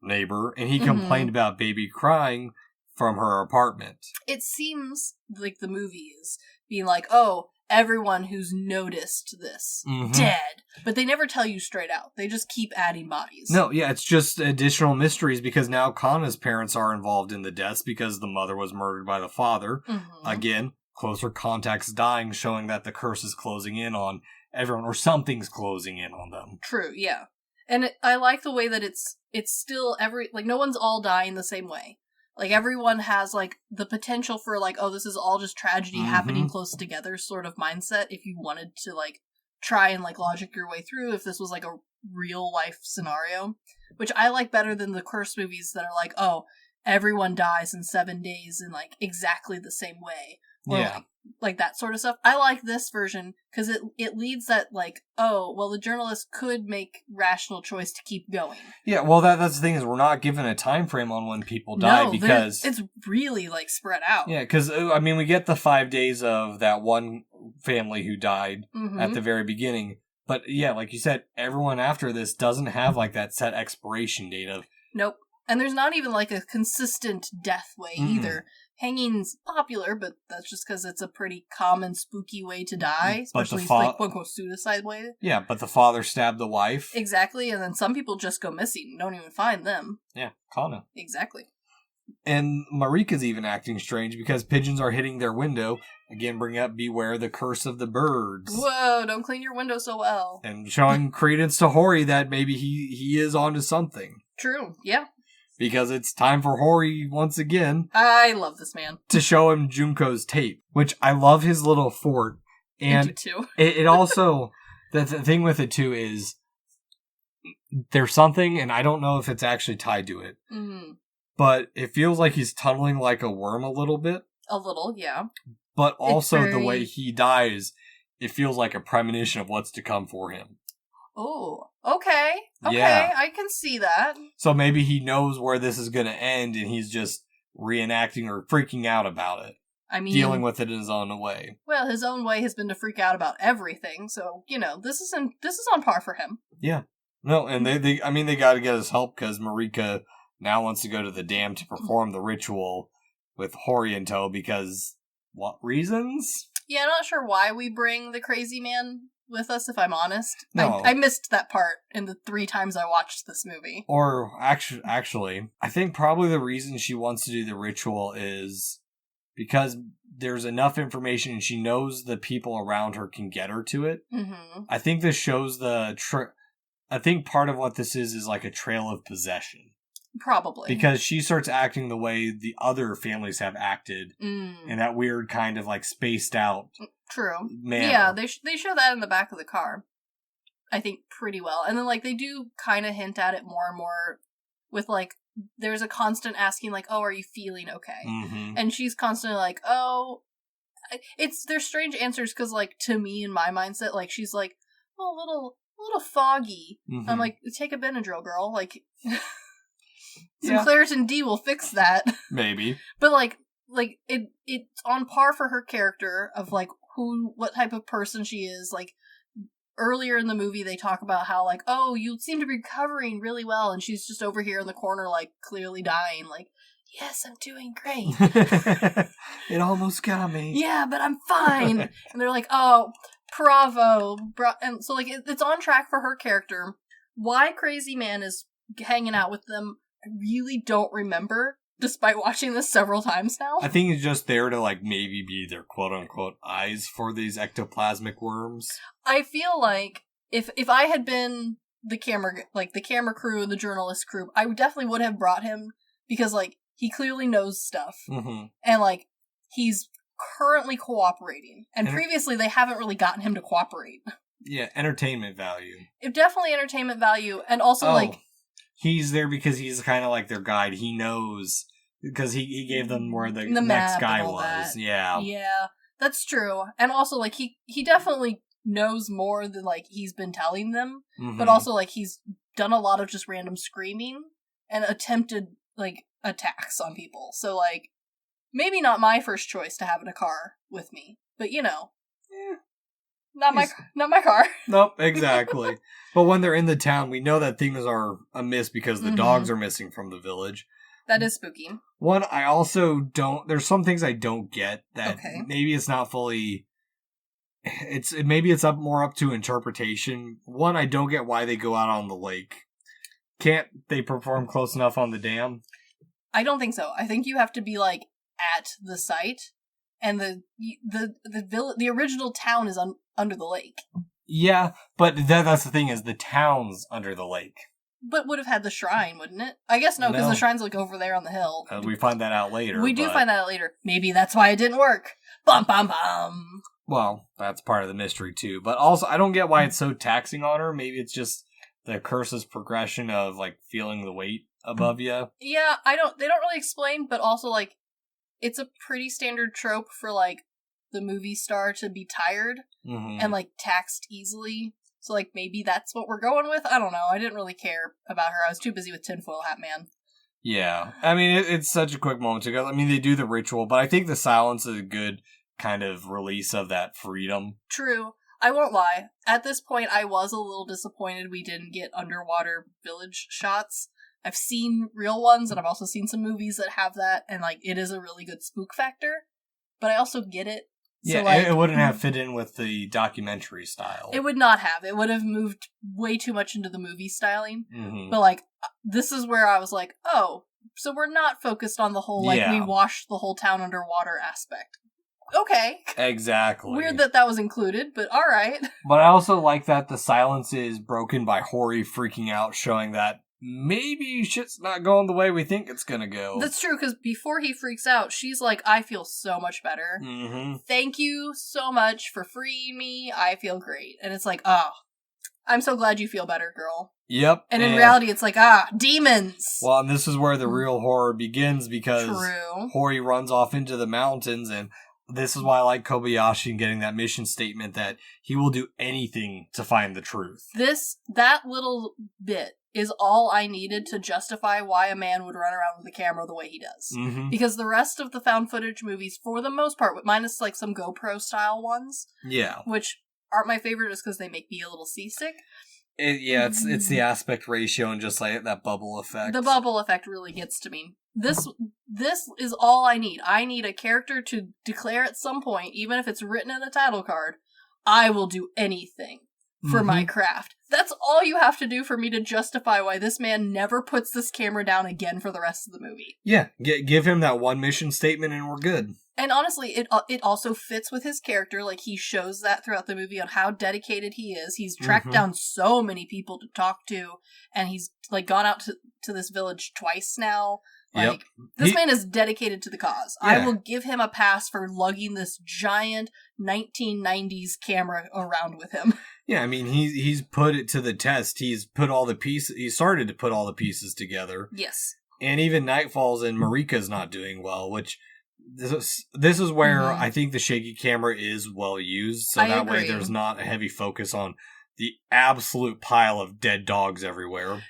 Speaker 2: neighbor, and he complained about baby crying from her apartment.
Speaker 3: It seems like the movie is being like, oh, everyone who's noticed this, dead. But they never tell you straight out. They just keep adding bodies.
Speaker 2: No, yeah, it's just additional mysteries because now Kana's parents are involved in the deaths because the mother was murdered by the father. Again, closer contacts dying, showing that the curse is closing in on everyone, or something's closing in on them.
Speaker 3: True, yeah. And I like the way that it's still no one's all dying the same way. Like, everyone has, like, the potential for, like, oh, this is all just tragedy happening close together sort of mindset if you wanted to, like, try and, like, logic your way through if this was, like, a real-life scenario. Which I like better than the curse movies that are like, oh, everyone dies in 7 days in, like, exactly the same way. Or, like that sort of stuff. I like this version because it leads that, like, oh, well, the journalist could make rational choice to keep going.
Speaker 2: Yeah, well, that's the thing is we're not given a time frame on when people die because
Speaker 3: it's really, like, spread out.
Speaker 2: Yeah, because, I mean, we get the 5 days of that one family who died at the very beginning. But, yeah, like you said, everyone after this doesn't have, like, that set expiration date of...
Speaker 3: Nope. And there's not even, like, a consistent death way either. Hanging's popular, but that's just because it's a pretty common, spooky way to die. Especially, like, quote-unquote, suicide way.
Speaker 2: Yeah, but the father stabbed the wife.
Speaker 3: Exactly, and then some people just go missing. Don't even find them.
Speaker 2: Yeah, Kana.
Speaker 3: Exactly.
Speaker 2: And Marika's even acting strange because pigeons are hitting their window. Again, bringing up beware the curse of the birds.
Speaker 3: Whoa, don't clean your window so well.
Speaker 2: And showing credence to Hori that maybe he is onto something.
Speaker 3: True, yeah.
Speaker 2: Because it's time for Hori, once again...
Speaker 3: I love this man.
Speaker 2: ...to show him Junko's tape. Which, I love his little fort. And
Speaker 3: I do too.
Speaker 2: it also... The thing with it, too, is... There's something, and I don't know if it's actually tied to it. But it feels like he's tunneling like a worm a little bit.
Speaker 3: A little, yeah.
Speaker 2: But also the way he dies, it feels like a premonition of what's to come for him.
Speaker 3: Oh, okay. Okay,
Speaker 2: yeah.
Speaker 3: I can see that.
Speaker 2: So maybe he knows where this is going to end and he's just reenacting or freaking out about it.
Speaker 3: I mean...
Speaker 2: dealing with it in his own way.
Speaker 3: Well, his own way has been to freak out about everything, so, you know, this is on par for him.
Speaker 2: Yeah. No, and they got to get his help because Marika now wants to go to the dam to perform the ritual with Hori in tow because... what reasons?
Speaker 3: Yeah, I'm not sure why we bring the crazy man with us, if I'm honest.
Speaker 2: No.
Speaker 3: I missed that part in the 3 times I watched this movie.
Speaker 2: Or, actually, I think probably the reason she wants to do the ritual is because there's enough information and she knows the people around her can get her to it. I think this shows I think part of what this is like a trail of possession.
Speaker 3: Probably.
Speaker 2: Because she starts acting the way the other families have acted in that weird kind of like spaced out manner.
Speaker 3: Yeah, they show that in the back of the car. I think pretty well. And then like they do kind of hint at it more and more with like there's a constant asking like, "Oh, are you feeling okay?" And she's constantly like, "Oh, there's strange answers cuz like to me in my mindset like she's like, "Oh, a little foggy." I'm like, "Take a Benadryl, girl." Like some Claritin D will fix that.
Speaker 2: Maybe.
Speaker 3: But like it's on par for her character of like what type of person she is. Like earlier in the movie they talk about how like, oh, you seem to be recovering really well, and she's just over here in the corner like clearly dying. Like, yes, I'm doing great.
Speaker 2: It almost got me.
Speaker 3: Yeah, but I'm fine. And they're like, oh, bravo. And so like it's on track for her character. Why Crazy Man is hanging out with them, I really don't remember, despite watching this several times now.
Speaker 2: I think it's just there to, like, maybe be their quote-unquote eyes for these ectoplasmic worms.
Speaker 3: I feel like if I had been the camera crew and the journalist crew, I definitely would have brought him, because, like, he clearly knows stuff. And, like, he's currently cooperating. And previously, they haven't really gotten him to cooperate.
Speaker 2: Yeah, entertainment value.
Speaker 3: Definitely entertainment value, and also, like...
Speaker 2: He's there because he's kind of like their guide. He knows, because he gave them where the next guy was. That. Yeah. Yeah,
Speaker 3: that's true. And also, like, he definitely knows more than, like, he's been telling them. But also, like, he's done a lot of just random screaming and attempted like, attacks on people. So, like, maybe not my first choice to have in a car with me. But, you know. Not my car.
Speaker 2: Nope, exactly. But when they're in the town, we know that things are amiss because the dogs are missing from the village.
Speaker 3: That is spooky.
Speaker 2: One, I also don't... There's some things I don't get that maybe it's not fully... Maybe it's more up to interpretation. One, I don't get why they go out on the lake. Can't they perform close enough on the dam?
Speaker 3: I don't think so. I think you have to be, like, at the site, and the original town is under the lake.
Speaker 2: Yeah, but that's the thing, is the town's under the lake.
Speaker 3: But would have had the shrine, wouldn't it? I guess no, because the shrine's, like, over there on the hill.
Speaker 2: We find that out later.
Speaker 3: We do find that out later. Maybe that's why it didn't work. Bum, bum, bum.
Speaker 2: Well, that's part of the mystery, too. But also, I don't get why it's so taxing on her. Maybe it's just the curse's progression of, like, feeling the weight above you.
Speaker 3: Yeah, they don't really explain, but also, like, it's a pretty standard trope for, like, the movie star to be tired and, like, taxed easily. So, like, maybe that's what we're going with? I don't know. I didn't really care about her. I was too busy with Tinfoil Hat Man.
Speaker 2: Yeah. I mean, it's such a quick moment to go. I mean, they do the ritual, but I think the silence is a good kind of release of that freedom.
Speaker 3: True. I won't lie. At this point, I was a little disappointed we didn't get underwater village shots. I've seen real ones, and I've also seen some movies that have that, and, like, it is a really good spook factor. But I also get it.
Speaker 2: Yeah,
Speaker 3: so, like,
Speaker 2: it wouldn't have fit in with the documentary style.
Speaker 3: It would not have. It would have moved way too much into the movie styling. But, like, this is where I was like, oh, so we're not focused on the whole, like, we washed the whole town underwater aspect. Okay.
Speaker 2: Exactly.
Speaker 3: Weird that was included, but alright.
Speaker 2: But I also like that the silence is broken by Hori freaking out, showing that maybe shit's not going the way we think it's gonna go.
Speaker 3: That's true, because before he freaks out, she's like, I feel so much better. Thank you so much for freeing me. I feel great. And it's like, oh, I'm so glad you feel better, girl.
Speaker 2: Yep.
Speaker 3: And in reality, it's like, demons!
Speaker 2: Well, and this is where the real horror begins, because
Speaker 3: True.
Speaker 2: Hori runs off into the mountains, and this is why I like Kobayashi and getting that mission statement that he will do anything to find the truth.
Speaker 3: That little bit is all I needed to justify why a man would run around with a camera the way he does. Because the rest of the found footage movies, for the most part, minus like some GoPro style ones, which aren't my favorite just because they make me a little seasick.
Speaker 2: It's the aspect ratio and just like that bubble effect.
Speaker 3: The bubble effect really gets to me. This is all I need. I need a character to declare at some point, even if it's written in a title card, I will do anything for my craft. That's all you have to do for me to justify why this man never puts this camera down again for the rest of the movie.
Speaker 2: Yeah, give him that one mission statement and we're good.
Speaker 3: And honestly, it also fits with his character. Like, he shows that throughout the movie on how dedicated he is. He's tracked down so many people to talk to, and he's, like, gone out to this village twice now. Like, this man is dedicated to the cause. Yeah. I will give him a pass for lugging this giant 1990s camera around with him.
Speaker 2: Yeah, I mean, he's put it to the test. He's started to put all the pieces together.
Speaker 3: Yes.
Speaker 2: And even Night Falls and Marika's not doing well, which this is where I think the shaky camera is well used. So that way there's not a heavy focus on the absolute pile of dead dogs everywhere.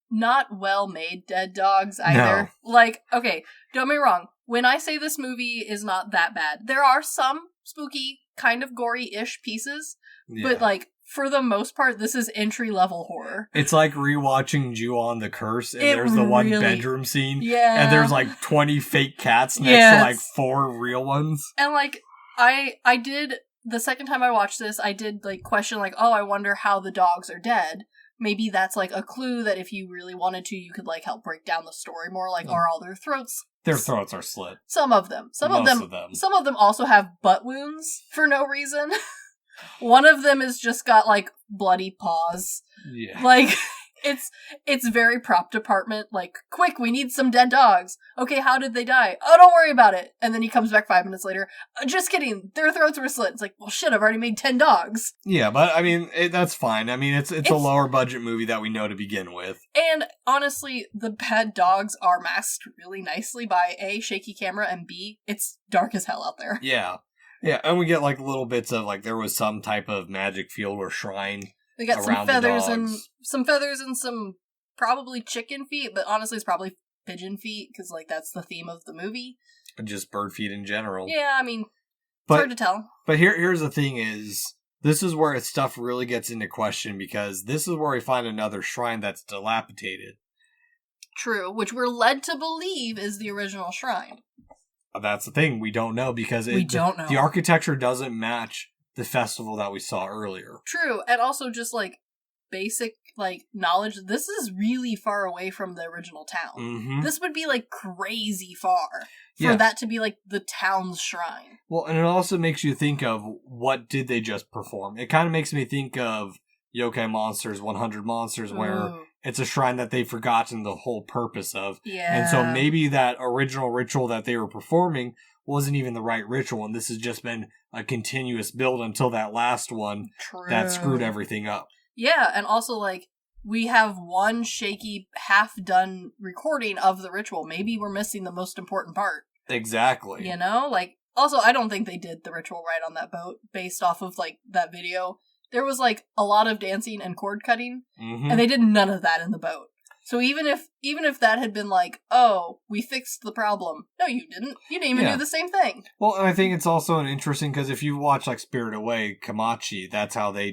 Speaker 3: Not well-made dead dogs either. No. Like, okay, don't get me wrong. When I say this movie is not that bad, there are some spooky, kind of gory-ish pieces, but, like, for the most part, this is entry-level horror. It's
Speaker 2: like rewatching Ju-on the Curse, and there's the one bedroom scene, and there's, like, 20 fake cats next to, like, 4 real ones.
Speaker 3: And, like, I did, the second time I watched this, I did, like, question, like, oh, I wonder how the dogs are dead. Maybe that's, like, a clue that if you really wanted to, you could, like, help break down the story more. Like, are all their throats...
Speaker 2: Their throats are slit.
Speaker 3: Some of them. Some of them also have butt wounds for no reason. One of them has just got, like, bloody paws. Yeah. Like, it's very prop department. Like, quick, we need some dead dogs. Okay, how did they die? Oh, don't worry about it. And then he comes back 5 minutes later. Just kidding. Their throats were slit. It's like, well, shit, I've already made 10 dogs.
Speaker 2: Yeah, but, I mean, that's fine. I mean, it's a lower budget movie that we know to begin with.
Speaker 3: And, honestly, the bad dogs are masked really nicely by A, shaky camera, and B, it's dark as hell out there.
Speaker 2: Yeah. Yeah, and we get, like, little bits of, like, there was some type of magic field or shrine.
Speaker 3: They got some feathers and some probably chicken feet, but honestly it's probably pigeon feet, because, like, that's the theme of the movie.
Speaker 2: And just bird feet in general.
Speaker 3: Yeah, I mean, it's hard to tell.
Speaker 2: But here's the thing is, this is where stuff really gets into question, because this is where we find another shrine that's dilapidated.
Speaker 3: True, which we're led to believe is the original shrine.
Speaker 2: That's the thing, we don't know, because
Speaker 3: we don't know.
Speaker 2: The architecture doesn't match the festival that we saw earlier.
Speaker 3: True, and also just, like, basic, like, knowledge. This is really far away from the original town.
Speaker 2: Mm-hmm.
Speaker 3: This would be, like, crazy far for that to be, like, the town's shrine.
Speaker 2: Well, and it also makes you think of, what did they just perform? It kind of makes me think of Yokai Monsters, 100 Monsters, where it's a shrine that they've forgotten the whole purpose of.
Speaker 3: Yeah.
Speaker 2: And so maybe that original ritual that they were performing wasn't even the right ritual, and this has just been a continuous build until that last one that screwed everything up. Yeah,
Speaker 3: and also, like, we have one shaky, half-done recording of the ritual. Maybe we're missing the most important part.
Speaker 2: Exactly.
Speaker 3: You know? Like, also, I don't think they did the ritual right on that boat, based off of, like, that video. There was, like, a lot of dancing and cord cutting, and they did none of that in the boat. So even if that had been like, oh, we fixed the problem. No, you didn't. You didn't even do the same thing.
Speaker 2: Well, and I think it's also an interesting, because if you watch, like, Spirit Away, Kamachi, that's how they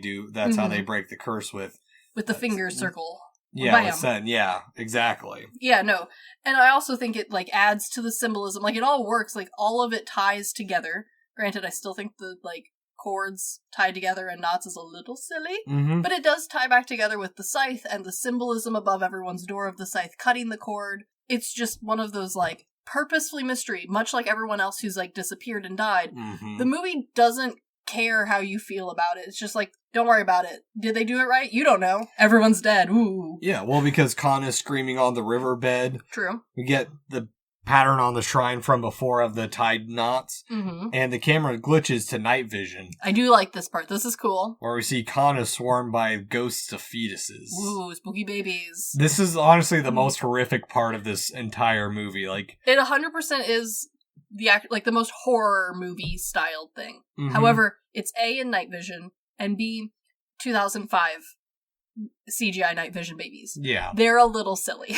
Speaker 2: break the curse with
Speaker 3: the finger circle.
Speaker 2: Yeah, with Sen. Yeah, exactly.
Speaker 3: Yeah, no. And I also think it, like, adds to the symbolism. Like, it all works. Like, all of it ties together. Granted, I still think the, like, cords tied together in knots is a little silly, but it does tie back together with the scythe and the symbolism above everyone's door of the scythe cutting the cord. It's just one of those, like, purposefully mystery, much like everyone else who's, like, disappeared and died. The movie doesn't care how you feel about it. It's just like, don't worry about it. Did they do it right? You don't know. Everyone's dead. Ooh.
Speaker 2: Yeah, well, because Khan is screaming on the riverbed.
Speaker 3: True.
Speaker 2: We get the pattern on the shrine from before of the tied knots, and the camera glitches to night vision.
Speaker 3: I do like this part. This is cool.
Speaker 2: Where we see Khan is swarmed by ghosts of fetuses.
Speaker 3: Ooh, spooky babies.
Speaker 2: This is honestly the most horrific part of this entire movie. Like,
Speaker 3: it 100% is the most horror movie styled thing. However, it's A, in night vision, and B, 2005 CGI night vision babies.
Speaker 2: Yeah.
Speaker 3: They're a little silly.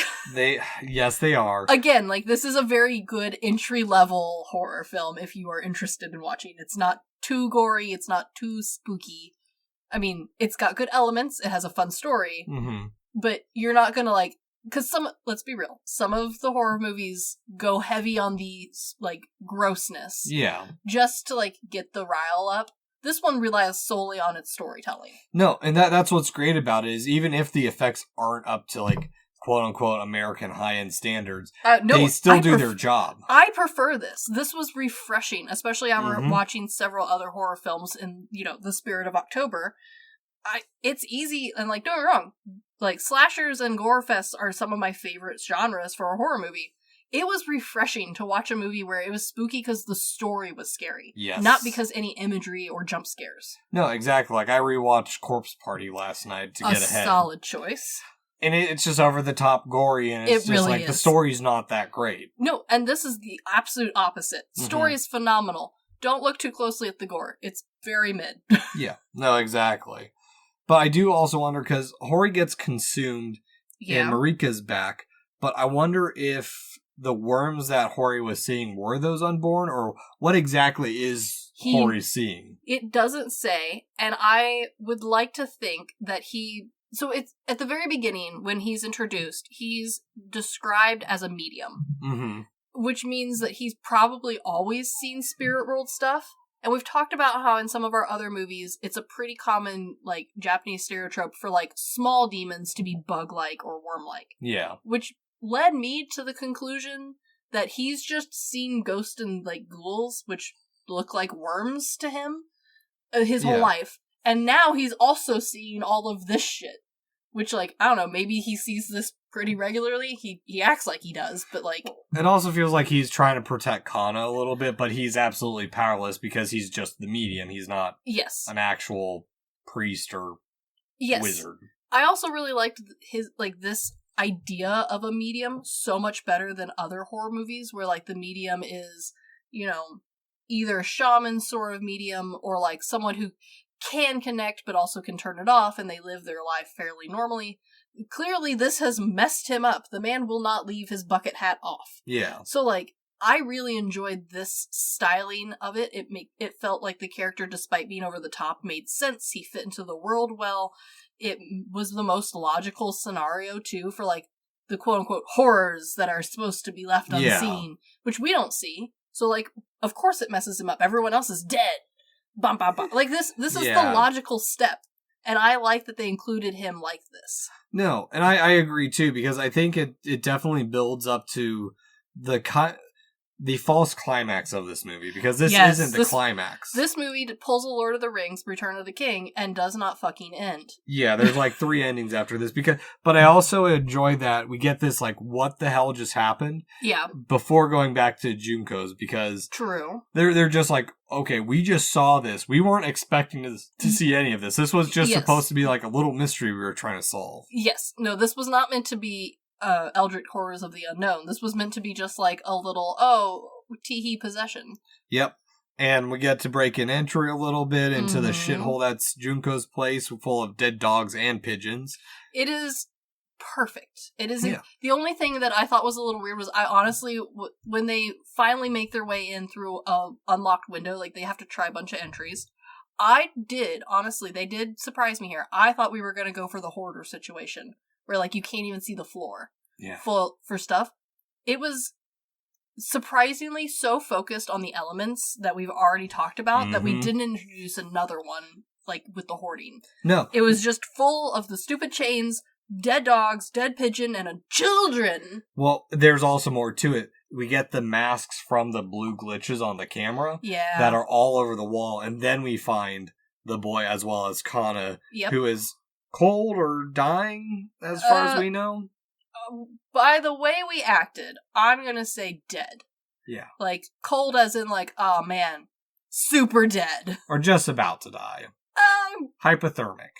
Speaker 2: Yes, they are.
Speaker 3: Again, like, this is a very good entry-level horror film if you are interested in watching. It's not too gory, it's not too spooky. I mean, it's got good elements, it has a fun story, but you're not gonna, like, because let's be real, some of the horror movies go heavy on the, like, grossness. Yeah. Just to, like, get the rile up. This one relies solely on its storytelling. No,
Speaker 2: and that's what's great about it, is even if the effects aren't up to, like, quote-unquote American high-end standards, they still do their job.
Speaker 3: I prefer this. This was refreshing, especially after watching several other horror films in, the spirit of October. It's easy, and, like, don't get me wrong, like, slashers and gore fests are some of my favorite genres for a horror movie. It was refreshing to watch a movie where it was spooky because the story was scary. Yes. Not because any imagery or jump scares.
Speaker 2: No, exactly. Like, I rewatched Corpse Party last night to get ahead.
Speaker 3: A solid choice.
Speaker 2: And it's just over-the-top gory, and it's just really like, the story's not that great.
Speaker 3: No, and this is the absolute opposite. Story is phenomenal. Don't look too closely at the gore. It's very mid.
Speaker 2: Yeah, no, exactly. But I do also wonder, because Hori gets consumed and Marika's back, but I wonder if the worms that Hori was seeing were those unborn, or what exactly is Hori seeing?
Speaker 3: It doesn't say, and I would like to think that so it's at the very beginning, when he's introduced, he's described as a medium, which means that he's probably always seen spirit world stuff. And we've talked about how in some of our other movies, it's a pretty common, like, Japanese stereotype for, like, small demons to be bug-like or worm-like. Yeah. Which led me to the conclusion that he's just seen ghosts and, like, ghouls, which look like worms to him, his whole life. And now he's also seeing all of this shit. Which, like, I don't know, maybe he sees this pretty regularly. He acts like he does, but, like...
Speaker 2: It also feels like he's trying to protect Kana a little bit, but he's absolutely powerless because he's just the medium. He's not an actual priest or wizard.
Speaker 3: I also really liked this idea of a medium so much better than other horror movies where, like, the medium is, either a shaman sort of medium or, like, someone who can connect but also can turn it off and they live their life fairly normally. clearly this has messed him up. The man will not leave his bucket hat off.
Speaker 2: Yeah.
Speaker 3: So, like, I really enjoyed this styling of it. It felt like the character, despite being over the top, made sense. He fit into the world well. It was the most logical scenario, too, for, like, the quote-unquote horrors that are supposed to be left unseen, which we don't see. So, like, of course it messes him up. Everyone else is dead. Bum, bum, bum. Like, this is the logical step. And I like that they included him like this.
Speaker 2: No, and I agree, too, because I think it definitely builds up to the false climax of this movie, because this isn't the climax.
Speaker 3: This movie pulls a Lord of the Rings, Return of the King, and does not fucking end.
Speaker 2: Yeah, there's like 3 endings after this, but I also enjoy that we get this, like, what the hell just happened?
Speaker 3: Yeah.
Speaker 2: Before going back to Junko's, because...
Speaker 3: True.
Speaker 2: They're just like, okay, we just saw this. We weren't expecting to see any of this. This was just supposed to be like a little mystery we were trying to solve.
Speaker 3: Yes. No, this was not meant to be Eldritch Horrors of the Unknown. This was meant to be just like a little, teehee possession. Yep.
Speaker 2: And we get to break in entry a little bit into the shithole that's Junko's place, full of dead dogs and pigeons.
Speaker 3: It is perfect. It is. The only thing that I thought was a little weird was I honestly, when they finally make their way in through a unlocked window, like they have to try a bunch of entries, honestly, they did surprise me here. I thought we were going to go for the hoarder situation, where, like, you can't even see the floor for stuff. It was surprisingly so focused on the elements that we've already talked about that we didn't introduce another one, like, with the hoarding.
Speaker 2: No.
Speaker 3: It was just full of the stupid chains, dead dogs, dead pigeon, and children.
Speaker 2: Well, there's also more to it. We get the masks from the blue glitches on the camera that are all over the wall, and then we find the boy as well as Kana, who is cold or dying, as far as we know.
Speaker 3: By the way we acted, I'm gonna say dead.
Speaker 2: Yeah.
Speaker 3: Like, cold as in, like, oh man, super dead.
Speaker 2: Or just about to die. Hypothermic.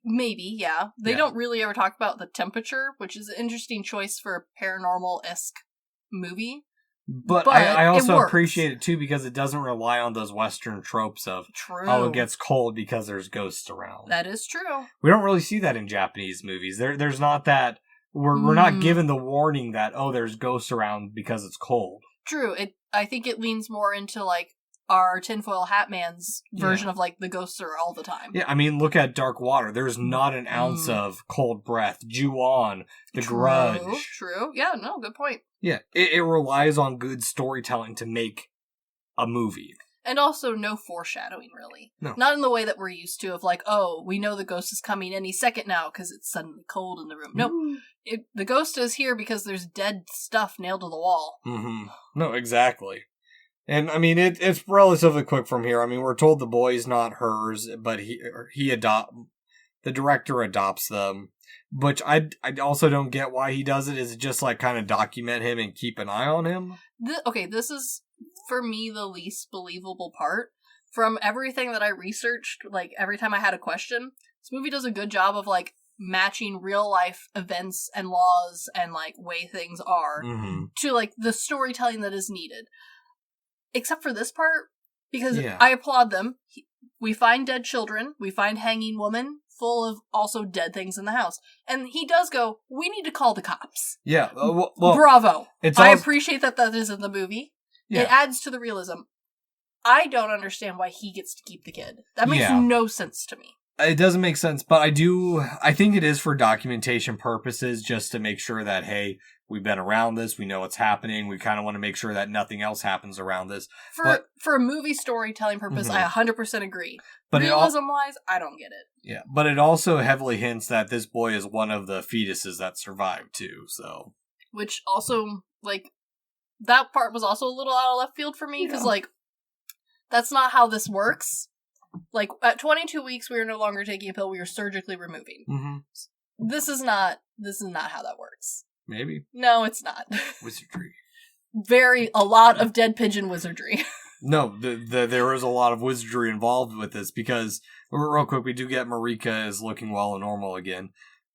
Speaker 3: Maybe, yeah. They don't really ever talk about the temperature, which is an interesting choice for a paranormal-esque movie.
Speaker 2: But I also appreciate it, too, because it doesn't rely on those Western tropes of, oh, it gets cold because there's ghosts around.
Speaker 3: That is true.
Speaker 2: We don't really see that in Japanese movies. There's not that... We're not given the warning that, oh, there's ghosts around because it's cold.
Speaker 3: True. I think it leans more into, like, our tinfoil hat man's version of, like, the ghosts are all the time.
Speaker 2: Yeah, I mean, look at Dark Water. There's not an ounce of cold breath. Ju-on, The Grudge.
Speaker 3: True. Yeah, no, good point.
Speaker 2: Yeah, it relies on good storytelling to make a movie.
Speaker 3: And also no foreshadowing, really.
Speaker 2: No.
Speaker 3: Not in the way that we're used to of, like, oh, we know the ghost is coming any second now because it's suddenly cold in the room. Nope. The ghost is here because there's dead stuff nailed to the wall.
Speaker 2: Mm-hmm. No, exactly. And, I mean, it's relatively quick from here. I mean, we're told the boy's not hers, but the director adopts them. Which I also don't get why he does it. Is it just, like, kind of document him and keep an eye on him?
Speaker 3: This is, for me, the least believable part. From everything that I researched, like, every time I had a question, this movie does a good job of, like, matching real life events and laws and, like, way things are to, like, the storytelling that is needed. Except for this part, because I applaud them. We find dead children, we find hanging woman, full of also dead things in the house. And he does go, we need to call the cops.
Speaker 2: Yeah. Well,
Speaker 3: bravo. I appreciate that is in the movie. Yeah. It adds to the realism. I don't understand why he gets to keep the kid. That makes no sense to me.
Speaker 2: It doesn't make sense, but I think it is for documentation purposes, just to make sure that, hey, we've been around this, we know what's happening, we kind of want to make sure that nothing else happens around this.
Speaker 3: For a movie storytelling purpose, I 100% agree. But realism-wise, I don't get it.
Speaker 2: Yeah, but it also heavily hints that this boy is one of the fetuses that survived, too, so...
Speaker 3: Which also, like, that part was also a little out of left field for me, because, like, that's not how this works. Like, at 22 weeks, we are no longer taking a pill, we are surgically removing. Mm-hmm. This is not how that works.
Speaker 2: Maybe.
Speaker 3: No, it's not.
Speaker 2: Wizardry.
Speaker 3: A lot of dead pigeon wizardry.
Speaker 2: No, there is a lot of wizardry involved with this, because, real quick, we do get Marika is looking well and normal again.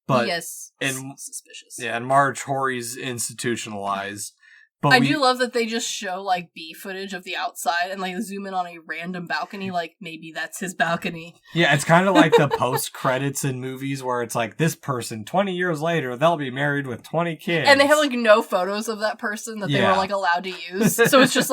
Speaker 2: But
Speaker 3: yes, suspicious.
Speaker 2: Yeah, in March, Hori's institutionalized. But
Speaker 3: I do love that they just show, like, B footage of the outside and, like, zoom in on a random balcony, like, maybe that's his balcony.
Speaker 2: Yeah, it's kind of like the post-credits in movies where it's like, this person, 20 years later, they'll be married with 20 kids.
Speaker 3: And they have, like, no photos of that person that they were, like, allowed to use. So it's just,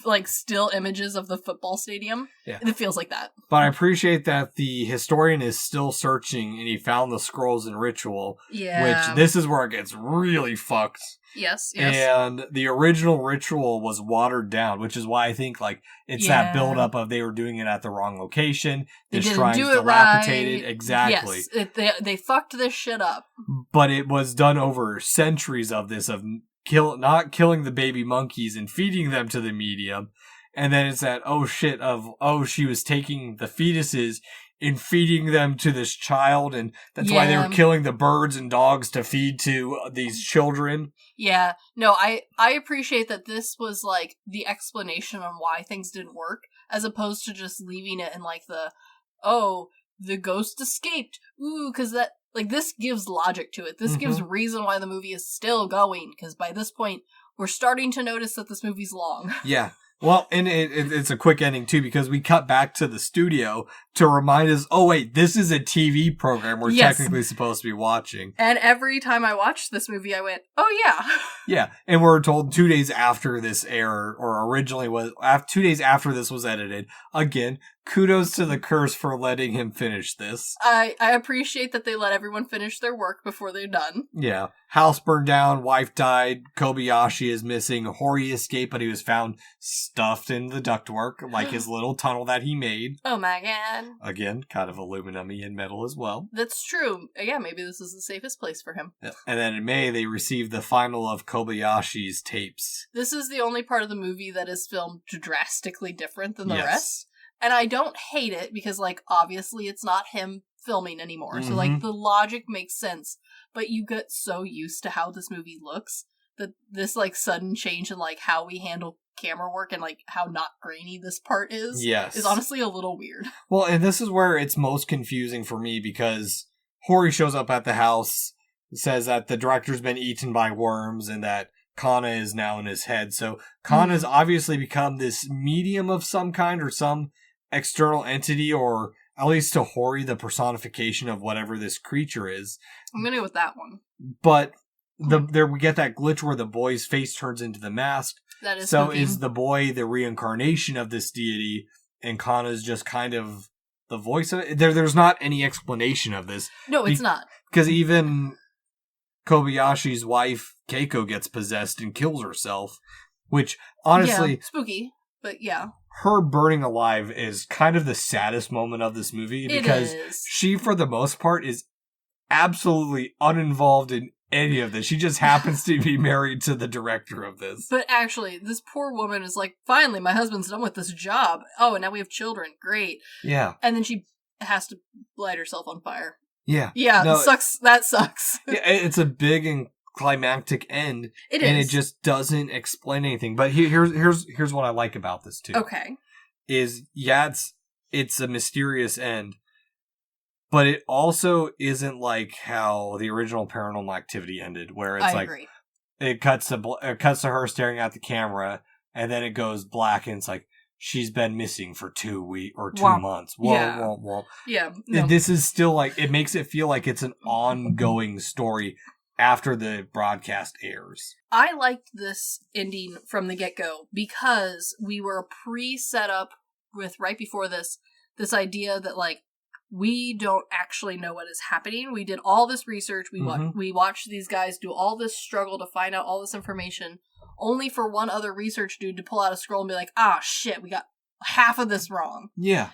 Speaker 3: like still images of the football stadium.
Speaker 2: Yeah.
Speaker 3: It feels like that.
Speaker 2: But I appreciate that the historian is still searching and he found the scrolls and ritual.
Speaker 3: Yeah.
Speaker 2: Which, this is where it gets really fucked.
Speaker 3: Yes.
Speaker 2: And the original ritual was watered down, which is why I think, like, it's that buildup of they were doing it at the wrong location.
Speaker 3: They didn't
Speaker 2: shrine's
Speaker 3: do it
Speaker 2: dilapidated.
Speaker 3: right.
Speaker 2: Exactly.
Speaker 3: Yes, they fucked this shit up.
Speaker 2: But it was done over centuries of this, of not killing the baby monkeys and feeding them to the medium. And then it's that, she was taking the fetuses and feeding them to this child, and that's why they were killing the birds and dogs to feed to these children. Yeah.
Speaker 3: No, I appreciate that this was, like, the explanation on why things didn't work, as opposed to just leaving it in, like, the ghost escaped. Ooh, because that, like, this gives logic to it. This gives reason why the movie is still going, because by this point, we're starting to notice that this movie's long.
Speaker 2: Yeah. Well, and it's a quick ending, too, because we cut back to the studio to remind us, oh, wait, this is a TV program we're technically supposed to be watching.
Speaker 3: And every time I watched this movie, I went, oh, yeah.
Speaker 2: Yeah, and we're told 2 days after this aired, or originally was 2 days after this was edited. Again, kudos to the Curse for letting him finish this.
Speaker 3: I appreciate that they let everyone finish their work before they're done.
Speaker 2: Yeah. House burned down, wife died, Kobayashi is missing, Hori escaped, but he was found stuffed in the ductwork, like his little tunnel that he made.
Speaker 3: Oh my god.
Speaker 2: Again, kind of aluminum-y and metal as well.
Speaker 3: That's true. Yeah, maybe this is the safest place for him.
Speaker 2: Yeah. And then in May, they received the final of Kobayashi's tapes.
Speaker 3: This is the only part of the movie that is filmed drastically different than the rest. And I don't hate it because, like, obviously it's not him filming anymore. So, like, the logic makes sense. But you get so used to how this movie looks that this, like, sudden change in, like, how we handle camera work and, like, how not grainy this part is honestly a little weird.
Speaker 2: Well, and this is where it's most confusing for me because Hori shows up at the house, says that the director's been eaten by worms and that Kana is now in his head. So Kana's obviously become this medium of some kind or some external entity, or at least to Hori, the personification of whatever this creature is.
Speaker 3: I'm gonna go with that one.
Speaker 2: But there we get that glitch where the boy's face turns into the mask.
Speaker 3: That is
Speaker 2: so
Speaker 3: spooky.
Speaker 2: Is the boy the reincarnation of this deity, and Kana's just kind of the voice of it? There's not any explanation of this.
Speaker 3: No, it's not.
Speaker 2: Because even Kobayashi's wife, Keiko, gets possessed and kills herself, which, honestly...
Speaker 3: Yeah, spooky, but yeah.
Speaker 2: Her burning alive is kind of the saddest moment of this movie, because she, for the most part, is absolutely uninvolved in any of this. She just happens to be married to the director of this.
Speaker 3: But actually, this poor woman is like, finally, my husband's done with this job. Oh, and now we have children. Great.
Speaker 2: Yeah.
Speaker 3: And then she has to light herself on fire.
Speaker 2: Yeah.
Speaker 3: Yeah, no, that sucks.
Speaker 2: Yeah, it's a big and climactic end.
Speaker 3: It
Speaker 2: and
Speaker 3: is.
Speaker 2: It just doesn't explain anything. But here's what I like about this, too.
Speaker 3: Okay.
Speaker 2: Is, it's a mysterious end. But it also isn't like how the original Paranormal Activity ended, where it's
Speaker 3: agree.
Speaker 2: It cuts to her staring at the camera, and then it goes black, and it's like she's been missing for 2 weeks or 2 months. Whoa.
Speaker 3: Yeah. No.
Speaker 2: This is still like, it makes it feel like it's an ongoing story after the broadcast airs.
Speaker 3: I liked this ending from the get-go because we were pre-set up with, right before this idea that, like, we don't actually know what is happening. We did all this research. We watched these guys do all this struggle to find out all this information, only for one other research dude to pull out a scroll and be like, shit, we got half of this wrong.
Speaker 2: Yeah.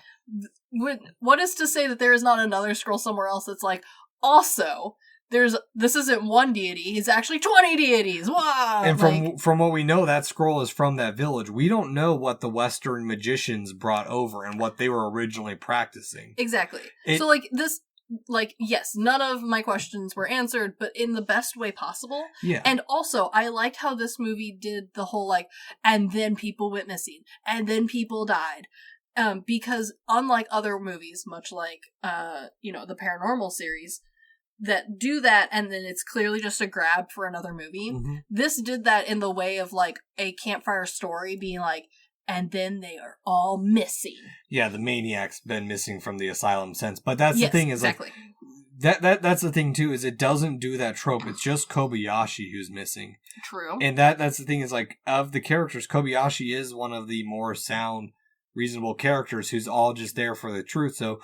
Speaker 3: What is to say that there is not another scroll somewhere else that's like, also, this isn't one deity, it's actually 20 deities. Wow!
Speaker 2: And from what we know, that scroll is from that village. We don't know what the Western magicians brought over and what they were originally practicing.
Speaker 3: Exactly. So, yes, none of my questions were answered, but in the best way possible.
Speaker 2: Yeah.
Speaker 3: And also, I liked how this movie did the whole, and then people went missing, and then people died. Because unlike other movies, much like, the Paranormal series, that do that, and then it's clearly just a grab for another movie.
Speaker 2: Mm-hmm.
Speaker 3: This did that in the way of like a campfire story being like, and then they are all missing. Yeah,
Speaker 2: the maniac's been missing from the asylum since. But that's the thing is
Speaker 3: exactly.
Speaker 2: like that's the thing too, is it doesn't do that trope. It's just Kobayashi who's missing.
Speaker 3: True.
Speaker 2: And that's the thing is like, of the characters, Kobayashi is one of the more sound, reasonable characters who's all just there for the truth. So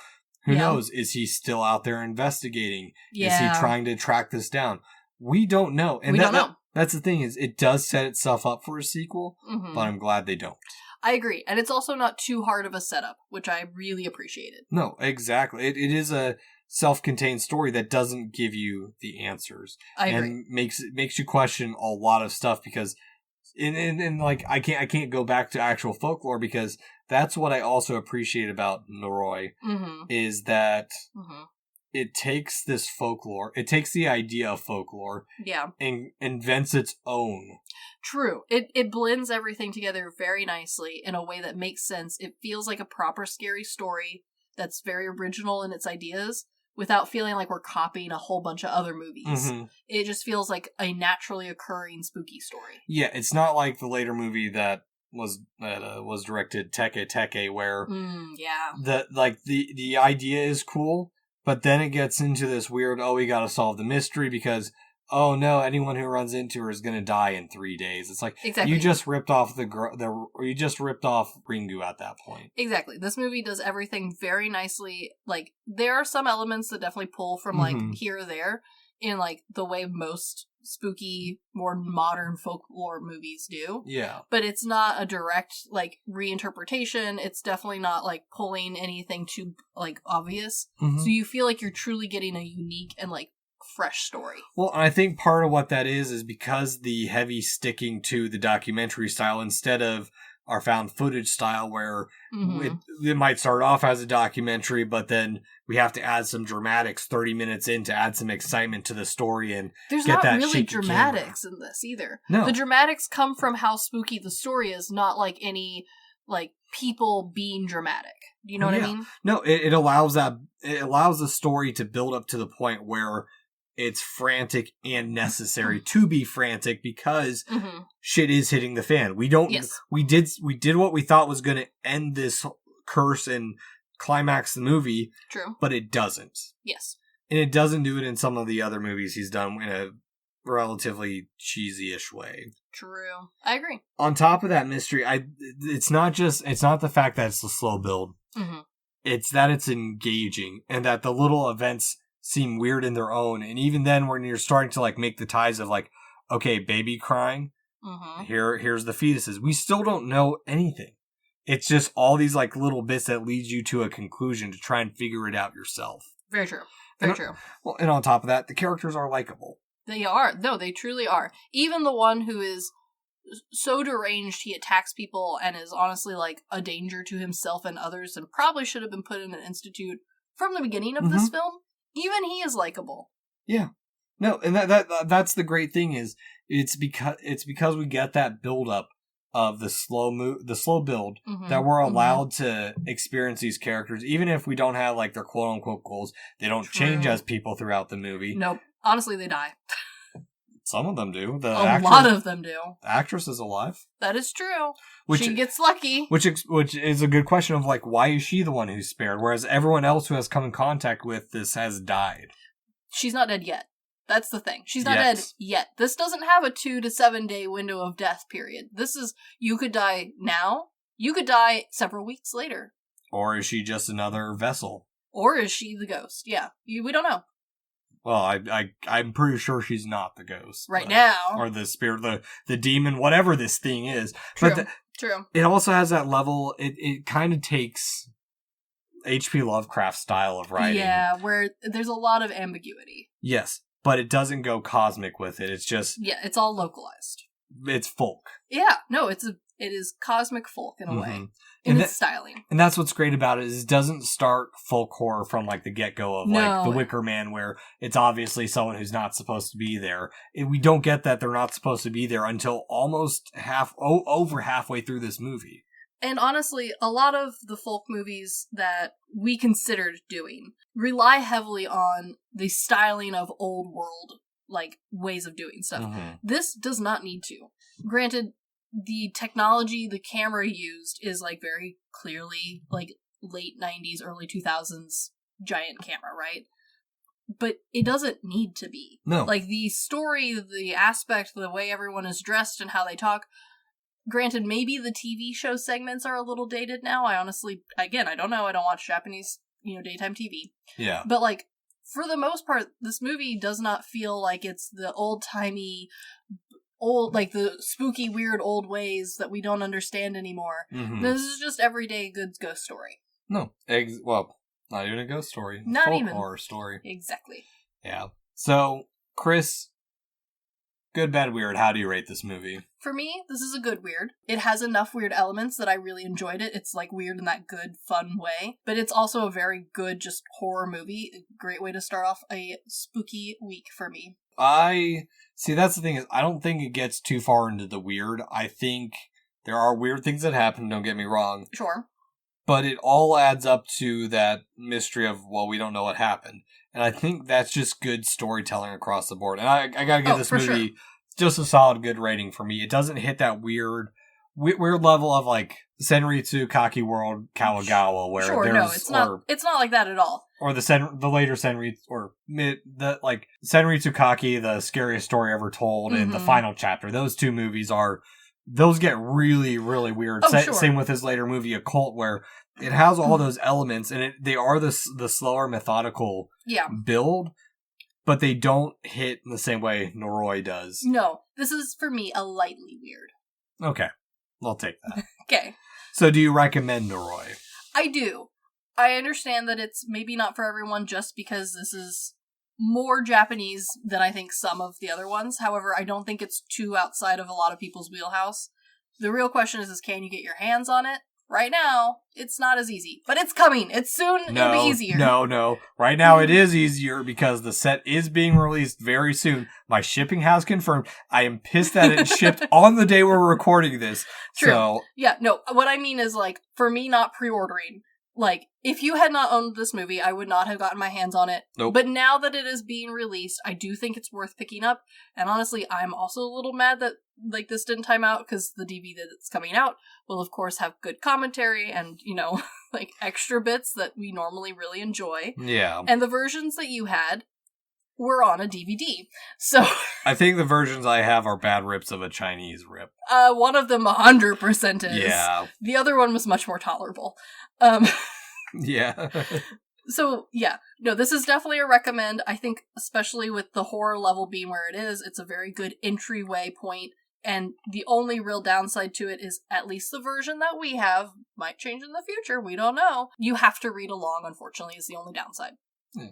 Speaker 2: who knows? Is he still out there investigating? Is he trying to track this down? We don't know. And we don't know. That's the thing is, it does set itself up for a sequel, but I'm glad they don't.
Speaker 3: I agree. And it's also not too hard of a setup, which I really appreciated.
Speaker 2: No, exactly. It is a self-contained story that doesn't give you the answers.
Speaker 3: I agree.
Speaker 2: And makes you question a lot of stuff, because in like I can't go back to actual folklore, because that's what I also appreciate about Noroi, is that it takes this folklore, it takes the idea of folklore, and invents its own.
Speaker 3: True. It blends everything together very nicely in a way that makes sense. It feels like a proper scary story that's very original in its ideas, without feeling like we're copying a whole bunch of other movies. It just feels like a naturally occurring spooky story.
Speaker 2: Yeah, it's not like the later movie that was directed, Teke Teke, where the idea is cool, but then it gets into this weird, we gotta solve the mystery because, oh no, anyone who runs into her is gonna die in 3 days. It's like, you just ripped off you just ripped off Ringu at that point.
Speaker 3: Exactly. This movie does everything very nicely. Like, there are some elements that definitely pull from, like, here or there, in, like, the way most spooky, more modern folklore movies do.
Speaker 2: Yeah.
Speaker 3: But it's not a direct, like, reinterpretation. It's definitely not, like, pulling anything too, like, obvious. So you feel like you're truly getting a unique and, like, fresh story.
Speaker 2: Well, I think part of what that is because the heavy sticking to the documentary style instead of our found footage style, where it might start off as a documentary, but then we have to add some dramatics 30 minutes in to add some excitement to the story, and
Speaker 3: there's
Speaker 2: get
Speaker 3: not
Speaker 2: that
Speaker 3: really dramatics in this either.
Speaker 2: No.
Speaker 3: The dramatics come from how spooky the story is, not like any like people being dramatic. Do you know what I mean?
Speaker 2: No, it allows the story to build up to the point where it's frantic and necessary to be frantic, because shit is hitting the fan. We did what we thought was going to end this curse and climax the movie.
Speaker 3: True.
Speaker 2: But it doesn't.
Speaker 3: Yes.
Speaker 2: And it doesn't do it in some of the other movies he's done in a relatively cheesy-ish way.
Speaker 3: True. I agree.
Speaker 2: On top of that mystery, it's not the fact that it's a slow build. It's that it's engaging, and that the little events seem weird in their own. And even then, when you're starting to like make the ties of like, okay, baby crying, here's the fetuses, we still don't know anything. It's just all these like little bits that lead you to a conclusion to try and figure it out yourself.
Speaker 3: Very true. Very true.
Speaker 2: Well, and on top of that, the characters are likable.
Speaker 3: They are. No, they truly are. Even the one who is so deranged he attacks people and is honestly like a danger to himself and others, and probably should have been put in an institute from the beginning of this film. Even he is likable. Yeah.
Speaker 2: No, and that's the great thing is it's because we get that build up of the slow build that we're allowed to experience these characters, even if we don't have like their quote unquote goals. They don't change as people throughout the movie.
Speaker 3: Nope. Honestly, they die.
Speaker 2: Some of them do.
Speaker 3: A lot of them do.
Speaker 2: The actress is alive.
Speaker 3: That is true. She gets lucky.
Speaker 2: Which is a good question of like, why is she the one who's spared, whereas everyone else who has come in contact with this has died?
Speaker 3: She's not dead yet. That's the thing. She's not dead yet. This doesn't have a 2 to 7 day window of death period. This is, you could die now. You could die several weeks later.
Speaker 2: Or is she just another vessel?
Speaker 3: Or is she the ghost? Yeah. We don't know.
Speaker 2: Well, I'm pretty sure she's not the ghost.
Speaker 3: Right now.
Speaker 2: Or the spirit, the demon, whatever this thing is.
Speaker 3: True.
Speaker 2: But
Speaker 3: True.
Speaker 2: It also has that level, it kind of takes H.P. Lovecraft style of writing.
Speaker 3: Yeah, where there's a lot of ambiguity.
Speaker 2: Yes, but it doesn't go cosmic with it. It's just...
Speaker 3: Yeah, it's all localized.
Speaker 2: It's folk.
Speaker 3: Yeah, no, it is cosmic folk in a way. In its styling.
Speaker 2: And that's what's great about it, is it doesn't start folk horror from like the get-go of like The Wicker Man, where it's obviously someone who's not supposed to be there. We don't get that they're not supposed to be there until almost over halfway through this movie.
Speaker 3: And honestly, a lot of the folk movies that we considered doing rely heavily on the styling of old world, like, ways of doing stuff.
Speaker 2: Mm-hmm.
Speaker 3: This does not need to. Granted, the technology the camera used is, like, very clearly, like, late 90s, early 2000s giant camera, right? But it doesn't need to be.
Speaker 2: No.
Speaker 3: Like, the story, the aspect, the way everyone is dressed and how they talk. Granted, maybe the TV show segments are a little dated now. I honestly, again, I don't know. I don't watch Japanese, daytime TV.
Speaker 2: Yeah.
Speaker 3: But, like, for the most part, this movie does not feel like it's the old-timey, like, the spooky, weird old ways that we don't understand anymore.
Speaker 2: Mm-hmm.
Speaker 3: This is just everyday good ghost story.
Speaker 2: No. Not even a ghost story.
Speaker 3: Not
Speaker 2: Folk
Speaker 3: even.
Speaker 2: horror story.
Speaker 3: Exactly.
Speaker 2: Yeah. So, Chris, good, bad, weird, how do you rate this movie?
Speaker 3: For me, this is a good weird. It has enough weird elements that I really enjoyed it. It's, like, weird in that good, fun way. But it's also a very good, just horror movie. A great way to start off a spooky week for me.
Speaker 2: See, that's the thing is, I don't think it gets too far into the weird. I think there are weird things that happen, don't get me wrong.
Speaker 3: Sure.
Speaker 2: But it all adds up to that mystery of, well, we don't know what happened. And I think that's just good storytelling across the board. And I gotta give this movie just a solid good rating for me. It doesn't hit that weird level of, like, Senritsu Kaki World Kawagawa, where
Speaker 3: it's not like that at all.
Speaker 2: Or the later Senritsu, Senritsu Kaki, the scariest story ever told, and the final chapter. Those two movies those get really, really weird. Same with his later movie, Occult, where it has all those elements, and they are the slower, methodical build, but they don't hit in the same way Noroi does.
Speaker 3: No, this is, for me, a lightly weird.
Speaker 2: Okay, I'll take that.
Speaker 3: Okay.
Speaker 2: So do you recommend Noroi?
Speaker 3: I do. I understand that it's maybe not for everyone just because this is more Japanese than I think some of the other ones. However, I don't think it's too outside of a lot of people's wheelhouse. The real question is can you get your hands on it? Right now, it's not as easy. But it's coming. It's soon. It'll be easier.
Speaker 2: No. Right now it is easier because the set is being released very soon. My shipping has confirmed. I am pissed that it shipped on the day we're recording this.
Speaker 3: True.
Speaker 2: So,
Speaker 3: yeah, no. What I mean is, like, for me not pre-ordering, like, if you had not owned this movie, I would not have gotten my hands on it.
Speaker 2: Nope.
Speaker 3: But now that it is being released, I do think it's worth picking up. And honestly, I'm also a little mad that, like, this didn't time out, because the DVD that's coming out will, of course, have good commentary and, like, extra bits that we normally really enjoy.
Speaker 2: Yeah.
Speaker 3: And the versions that you had were on a DVD. So
Speaker 2: I think the versions I have are bad rips of a Chinese rip.
Speaker 3: One of them 100% is.
Speaker 2: Yeah.
Speaker 3: The other one was much more tolerable.
Speaker 2: Yeah.
Speaker 3: So, yeah. No, this is definitely a recommend. I think, especially with the horror level being where it is, it's a very good entryway point. And the only real downside to it is, at least the version that we have, might change in the future, we don't know. You have to read along, unfortunately, is the only downside.
Speaker 2: Yeah.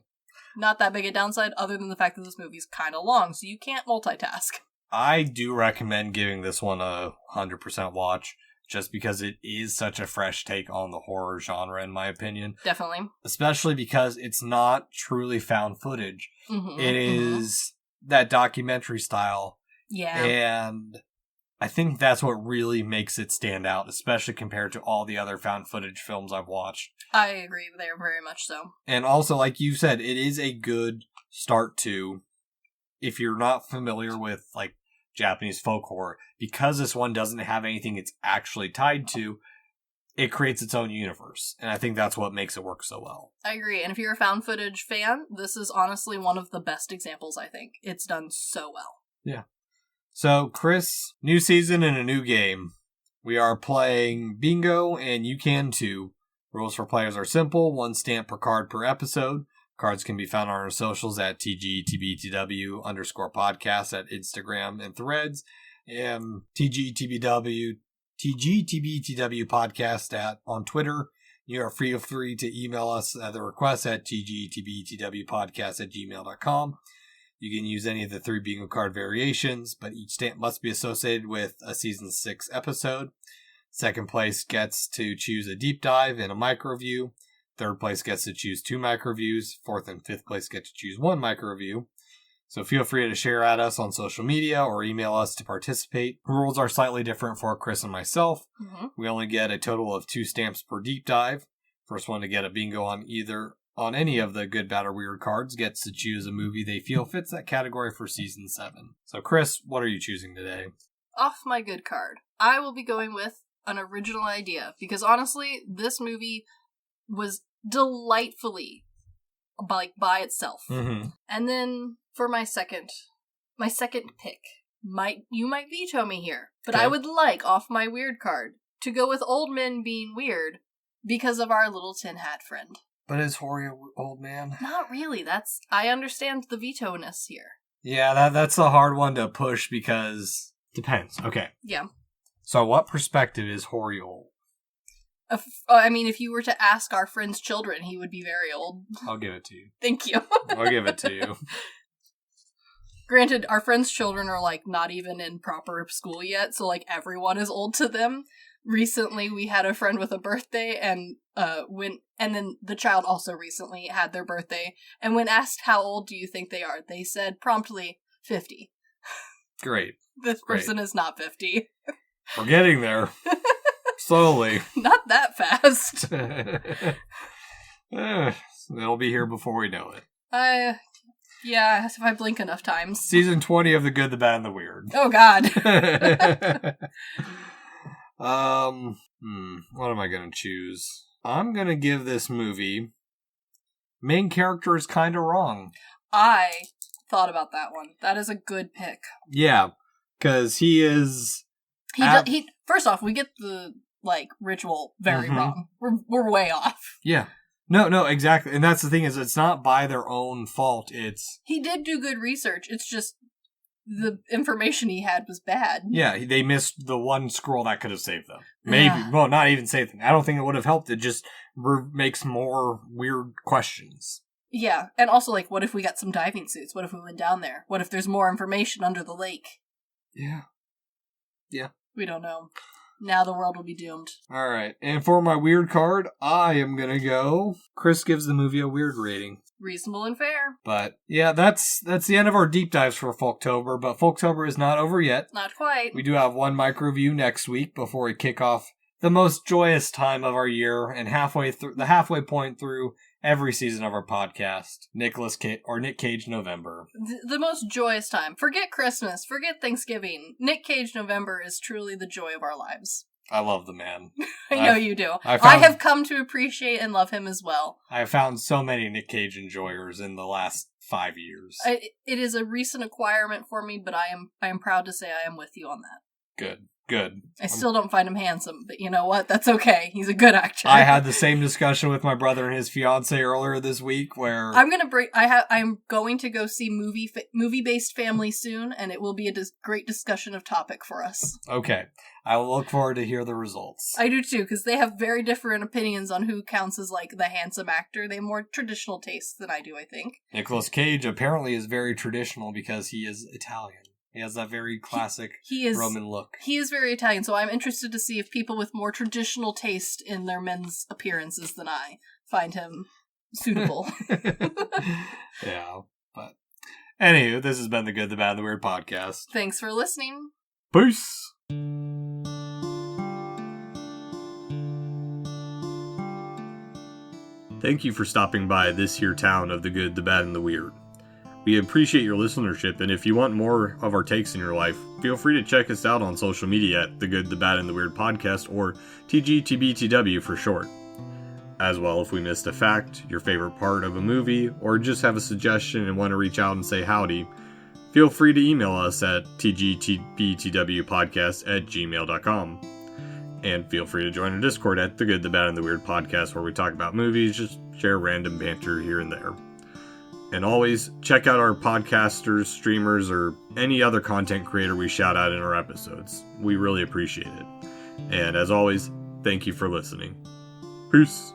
Speaker 3: Not that big a downside, other than the fact that this movie's kind of long, so you can't multitask.
Speaker 2: I do recommend giving this one a 100% watch, just because it is such a fresh take on the horror genre, in my opinion.
Speaker 3: Definitely.
Speaker 2: Especially because it's not truly found footage.
Speaker 3: Mm-hmm,
Speaker 2: It is that documentary style.
Speaker 3: Yeah.
Speaker 2: And I think that's what really makes it stand out, especially compared to all the other found footage films I've watched.
Speaker 3: I agree there, very much so.
Speaker 2: And also, like you said, it is a good start to, if you're not familiar with, like, Japanese folk horror, because this one doesn't have anything it's actually tied to, it creates its own universe. And I think that's what makes it work so well.
Speaker 3: I agree. And if you're a found footage fan, this is honestly one of the best examples, I think. It's done so well.
Speaker 2: Yeah. So, Chris, new season and a new game. We are playing Bingo, and you can too. Rules for players are simple, 1 stamp per card per episode. Cards can be found on our socials at TGTBTW_podcast at Instagram and Threads, and TGTBTW podcast on Twitter. You are free to email us at the request at TGTBTWpodcast@gmail.com. You can use any of the 3 bingo card variations, but each stamp must be associated with a season 6 episode. Second place gets to choose a deep dive and a micro review. Third place gets to choose 2 micro reviews. Fourth and fifth place get to choose 1 micro review. So feel free to share at us on social media or email us to participate. Rules are slightly different for Chris and myself.
Speaker 3: Mm-hmm.
Speaker 2: We only get a total of 2 stamps per deep dive. First one to get a bingo on any of the good, bad, or weird cards gets to choose a movie they feel fits that category for season 7. So Chris, what are you choosing today?
Speaker 3: Off my good card, I will be going with an original idea, because honestly, this movie was delightfully by itself.
Speaker 2: Mm-hmm.
Speaker 3: And then for my second pick, you might veto me here, but
Speaker 2: Okay.
Speaker 3: I would like off my weird card to go with old men being weird because of our little tin hat friend.
Speaker 2: But is Hori an old man?
Speaker 3: Not really. I understand the veto-ness here.
Speaker 2: Yeah, that's a hard one to push because depends. Okay.
Speaker 3: Yeah.
Speaker 2: So what perspective is Hori old?
Speaker 3: If you were to ask our friend's children, he would be very old.
Speaker 2: I'll give it to you.
Speaker 3: Thank you.
Speaker 2: I'll give it to you.
Speaker 3: Granted, our friend's children are, not even in proper school yet, so, everyone is old to them. Recently, we had a friend with a birthday, and then the child also recently had their birthday, and when asked how old do you think they are, they said promptly 50.
Speaker 2: Great.
Speaker 3: This person is not 50.
Speaker 2: We're getting there. Slowly.
Speaker 3: Not that fast.
Speaker 2: They'll be here before we know it.
Speaker 3: Yeah, if I blink enough times.
Speaker 2: Season 20 of The Good, the Bad, and the Weird.
Speaker 3: Oh, God.
Speaker 2: What am I going to choose? I'm going to give this movie main character is kind of wrong.
Speaker 3: I thought about that one. That is a good pick.
Speaker 2: Yeah, because he is...
Speaker 3: He first off, we get the, ritual very wrong. We're way off.
Speaker 2: Yeah. No, exactly. And that's the thing is, it's not by their own fault. It's...
Speaker 3: He did do good research. It's just the information he had was bad.
Speaker 2: Yeah, they missed the one scroll that could have saved them. Maybe.
Speaker 3: Yeah.
Speaker 2: Well, not even saved them. I don't think it would have helped. It just makes more weird questions.
Speaker 3: Yeah, and also, what if we got some diving suits? What if we went down there? What if there's more information under the lake?
Speaker 2: Yeah.
Speaker 3: We don't know. Now the world will be doomed.
Speaker 2: All right. And for my weird card, I am going to go... Chris gives the movie a weird rating.
Speaker 3: Reasonable and fair.
Speaker 2: But, yeah, that's the end of our deep dives for Folktober. But Folktober is not over yet.
Speaker 3: Not quite.
Speaker 2: We do have one micro review next week before we kick off the most joyous time of our year and the halfway point through every season of our podcast, Nick Cage November.
Speaker 3: The most joyous time. Forget Christmas. Forget Thanksgiving. Nick Cage November is truly the joy of our lives.
Speaker 2: I love the man.
Speaker 3: I know you do. I have come to appreciate and love him as well.
Speaker 2: I have found so many Nick Cage enjoyers in the last 5 years.
Speaker 3: It is a recent acquirement for me, but I am proud to say I am with you on that.
Speaker 2: Good.
Speaker 3: I still don't find him handsome, but you know what? That's okay. He's a good actor.
Speaker 2: I had the same discussion with my brother and his fiance earlier this week, where
Speaker 3: I'm going to go see movie-based family soon, and it will be a great discussion of topic for us.
Speaker 2: Okay, I will look forward to hear the results.
Speaker 3: I do too, because they have very different opinions on who counts as the handsome actor. They have more traditional tastes than I do, I think.
Speaker 2: Nicolas Cage apparently is very traditional because he is Italian. He has that very classic Roman look. He is very Italian, so I'm interested to see if people with more traditional taste in their men's appearances than I find him suitable. Yeah, but anywho, this has been the Good, the Bad, the Weird podcast. Thanks for listening. Peace! Thank you for stopping by this here town of the Good, the Bad, and the Weird. We appreciate your listenership, and if you want more of our takes in your life, feel free to check us out on social media at The Good, the Bad, and the Weird Podcast, or TGTBTW for short. As well, if we missed a fact, your favorite part of a movie, or just have a suggestion and want to reach out and say howdy, feel free to email us at tgtbtwpodcast@gmail.com. And feel free to join our Discord at The Good, the Bad, and the Weird Podcast, where we talk about movies, just share random banter here and there. And always, check out our podcasters, streamers, or any other content creator we shout out in our episodes. We really appreciate it. And as always, thank you for listening. Peace!